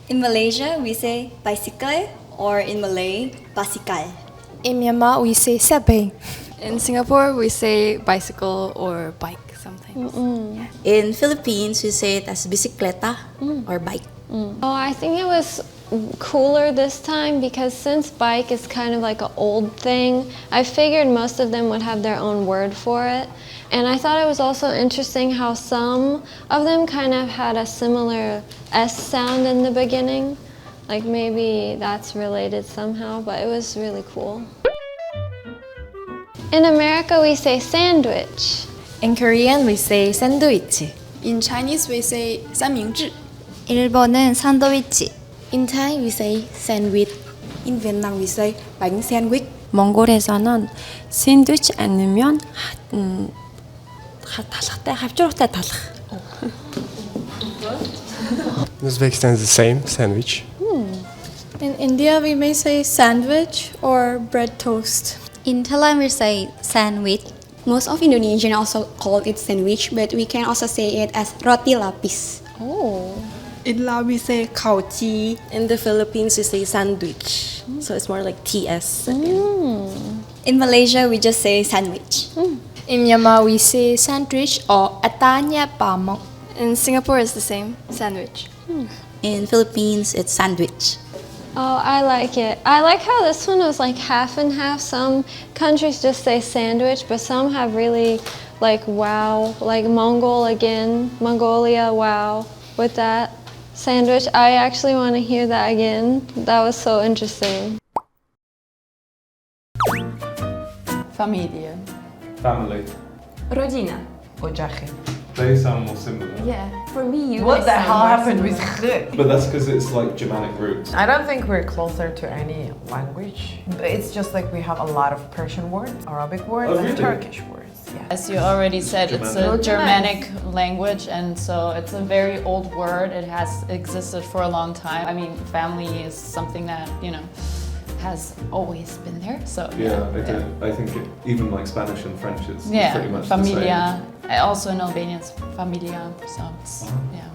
In Malaysia, we say bicycle or in Malay, basikal. In Myanmar, we say sabe. In Singapore, we say bicycle or bike sometimes. In Philippines, we say it as bicicleta or bike. I think it was cooler this time because since bike is kind of like an old thing, I figured most of them would have their own word for it. And I thought it was also interesting how some of them kind of had a similar S sound in the beginning. Like maybe that's related somehow, but it was really cool. In America, we say sandwich. In Korean, we say 샌드위치. In Chinese, we say 三明治. 일본은 산도위치. In Thai, we say sandwich. In Vietnam, we say bánh sandwich. 몽골에서는 샌드위치 아니면 талхтай хавчуртай талх. In Uzbekistan, it's the same, sandwich. In India, we may say sandwich or bread toast. In Thailand, we say sandwich. Most of Indonesian also call it sandwich, but we can also say it as roti lapis. In Laos, we say khao chi. In the Philippines, we say sandwich. So it's more like TS. In Malaysia, we just say sandwich. In Myanmar, we say sandwich or atanya pamok. In Singapore, it's the same, sandwich. In Philippines, it's sandwich. Oh, I like it. I like how this one was like half and half. Some countries just say sandwich, but some have really like wow, like Mongolia, wow, with that sandwich. I actually want to hear that again. That was so interesting. Familie. Family. Rodzina. Odzachy. They sound more similar. Yeah. For me, you What guys the sound hell more happened similar. with ch? But that's because it's like Germanic roots. I don't think we're closer to any language. It's just like we have a lot of Persian words, Arabic words, Oh, and really? Turkish words. Yeah. As you already said, it's a Germanic. Germanic language, and so it's a very old word. It has existed for a long time. I mean, family is something that, you know, has always been there. So Yeah, I think even like Spanish and French is yeah, pretty much familia. Also in Albanian, it's familia. So it's, yeah.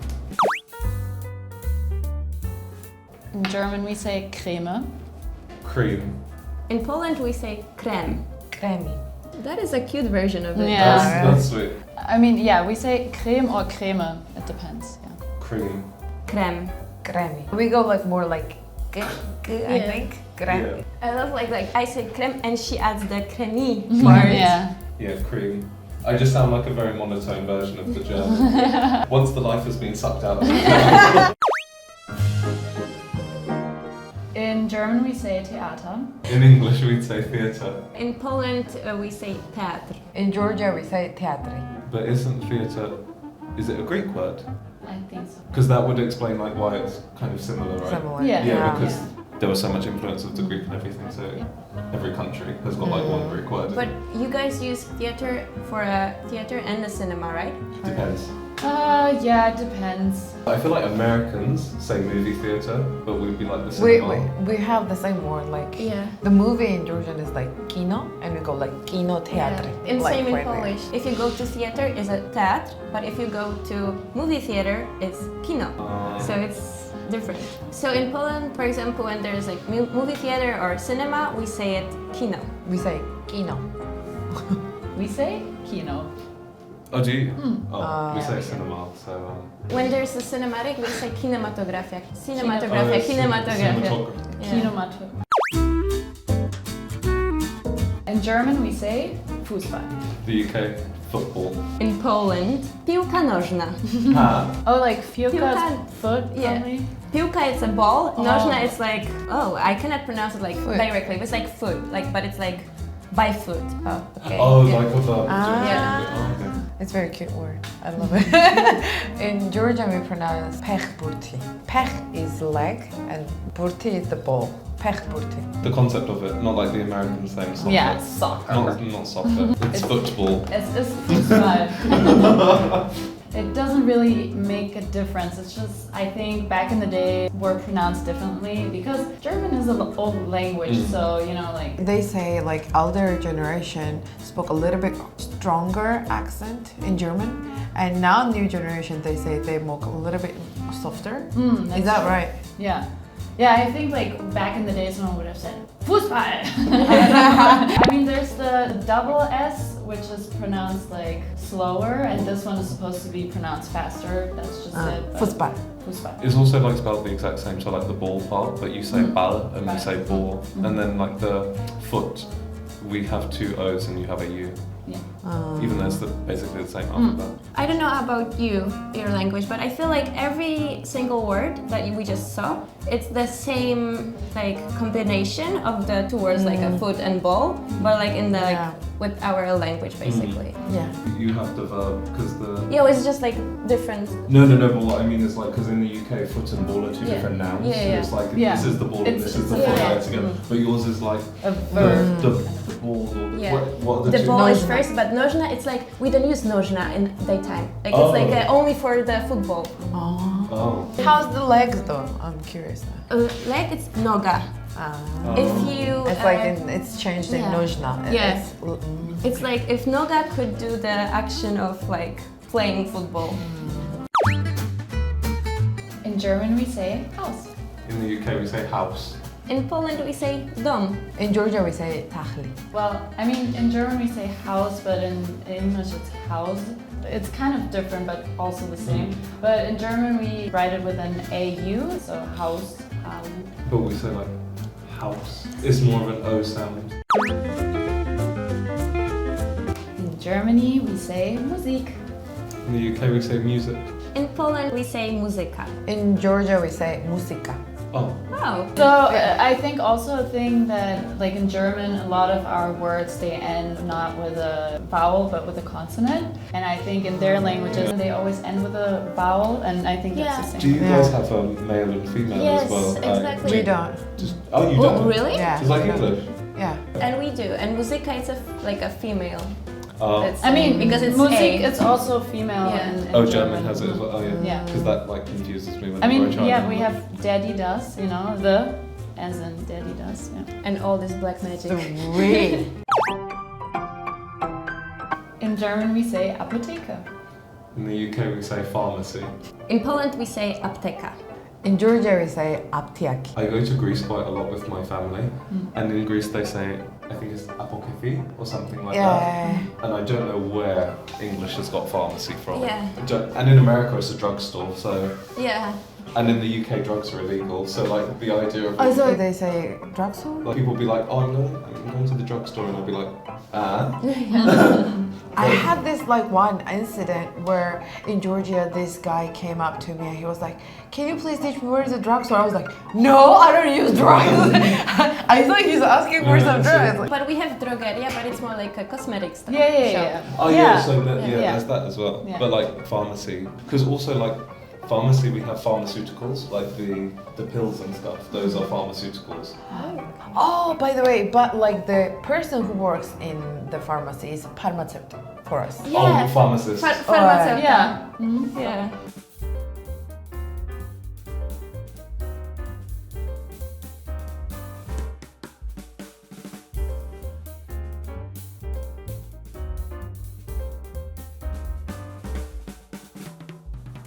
In German, we say creme. the same. Cream. In Poland, we say krem. Kremi. That is a cute version of it. Yeah. That's sweet. I mean, yeah, we say creme or creme. It depends. Yeah. Cream. Krem. Kremi. We go like more like I think. Kremi. I love like I say krem and she adds the cremi part. Yeah. Yeah, cream. I just sound like a very monotone version of the German. Once the life has been sucked out of me. In German, we say theater. In English, we'd say theatre. In Poland, we say teatr. In Georgia, we say teatri. But isn't theatre, is it a Greek word? I think so. Because that would explain like why it's kind of similar, right? Similar. Yeah. Yeah, because there was so much influence of the Greek and everything, so every country has got like one Greek word. But you guys use theater for a theater and a cinema, right? Depends. Yeah, it depends. I feel like Americans say movie theatre, but we'd be like the We, cinema. we have the same word, like the movie in Georgian is like kino, and we go like kino teatri. And like same in right there. Polish. If you go to theater, it's a teatr, but if you go to movie theater, it's kino. So it's different. So in Poland, for example, when there's like movie theater or cinema, we say it kino. We say kino. We say kino. Oh, do you? We yeah, say cinema, so... When there's a cinematic, we say kinematografia. Oh, Cinematografia, yeah, kinematografia. cinematography. Yeah. Kinematograph. In German, we say Fußball. The UK, football. In Poland, piłka nożna. Oh, like piłka, Piłka. foot Yeah. only? Piłka, it's a ball. Oh. Nożna, it's like, I cannot pronounce it like directly, but it's like foot, but it's like by foot. Oh, okay. Oh, Yeah. like a verb. Yeah. Oh, okay. It's a very cute word. I love it. In Georgian, we pronounce pech burti. Pech is leg, and burti is the ball. Pech burti. The concept of it, not like the Americans saying soccer. Yeah, it's soccer. Not soccer, it's football. It's Fußball. It doesn't really make a difference. It's just, I think back in the day, were pronounced differently because German is an old language, so, you know, like... They say like older generation spoke a little bit stronger accent in German, and now new generation they say they spoke a little bit softer. Is that right? Yeah. Yeah, I think like back in the day someone would have said Fußball. I mean, there's the double S, which is pronounced like slower, and this one is supposed to be pronounced faster. That's just it. but- Fußball. Fußball. It's also like spelled the exact same, so like the ball part, but you say ball and you say ball. And then like the foot, we have two O's and you have a U. Even though it's basically the same alphabet. I don't know about your language, but I feel like every single word that we just saw, it's the same like combination of the two words, like a foot and ball, but like in the with our language basically. Yeah. You have the verb, because the... Yeah, it's just like different. No, but what I mean is like, because in the UK, foot and ball are two different nouns. Yeah, yeah. So it's like, Yeah. this is the ball and this is the yeah, foot yeah. together. But yours is like A verb. the ball or Yeah. what are the The two? ball is first, but nożna, it's like we don't use nożna in daytime. Like it's like only for the football. Oh. How's the legs though? I'm curious now. Leg, it's noga. If you, It's like it's changed in nożna. Yeah. It's, It's like if noga could do the action of like playing football. In German, we say house. In the UK, we say house. In Poland, we say dom. In Georgia, we say tahli. Well, I mean, in German we say house, but in English it's house. It's kind of different, but also the same. But in German we write it with an AU, so house. But we say like house. It's more of an O sound. In Germany we say Musik. In the UK, we say music. In Poland, we say muzyka. In Georgia, we say musika. Oh. So I think also a thing that, like in German, a lot of our words, they end not with a vowel but with a consonant. And I think in their languages, they always end with a vowel, and I think that's the same. Do you guys have a male and female as well? Yes, exactly. We don't. Oh, you don't? Really? Yeah. It's like English? Yeah. And we do. And Musica is like a female. I mean, because it's music, A. it's also female. Yeah. in German has it as well. Oh, yeah. Yeah. Because that like confuses me when I mean, we're trying. yeah, we have daddy does, you know, the, as in daddy does, yeah. And all this black magic. Really? In German, we say Apotheke. In the UK, we say pharmacy. In Poland, we say apteka. In Georgia, we say aptiaki. I go to Greece quite a lot with my family, and in Greece they say, I think it's apokethi or something like that. And I don't know where English has got pharmacy from. Yeah. And in America, it's a drugstore, so. Yeah. And in the UK, drugs are illegal, so like the idea of. Oh, so they say drugstore? Like people will be like, oh, I'm going to the drugstore, and I'll be like, I had this like one incident where in Georgia this guy came up to me and he was like, can you please teach me where is the drugstore? I was like, no, I don't use drugs. I thought he's asking for some drugs. But we have drogeria, but it's more like a cosmetic stuff. Yeah. Oh yeah, so that, Yeah. there's that as well. Yeah. But like pharmacy, because also like pharmacy we have pharmaceuticals, like the pills and stuff. Those are pharmaceuticals. Oh, by the way, but like the person who works in the pharmacy is farmaceut for us. Oh, pharmacist. Yeah. Yeah.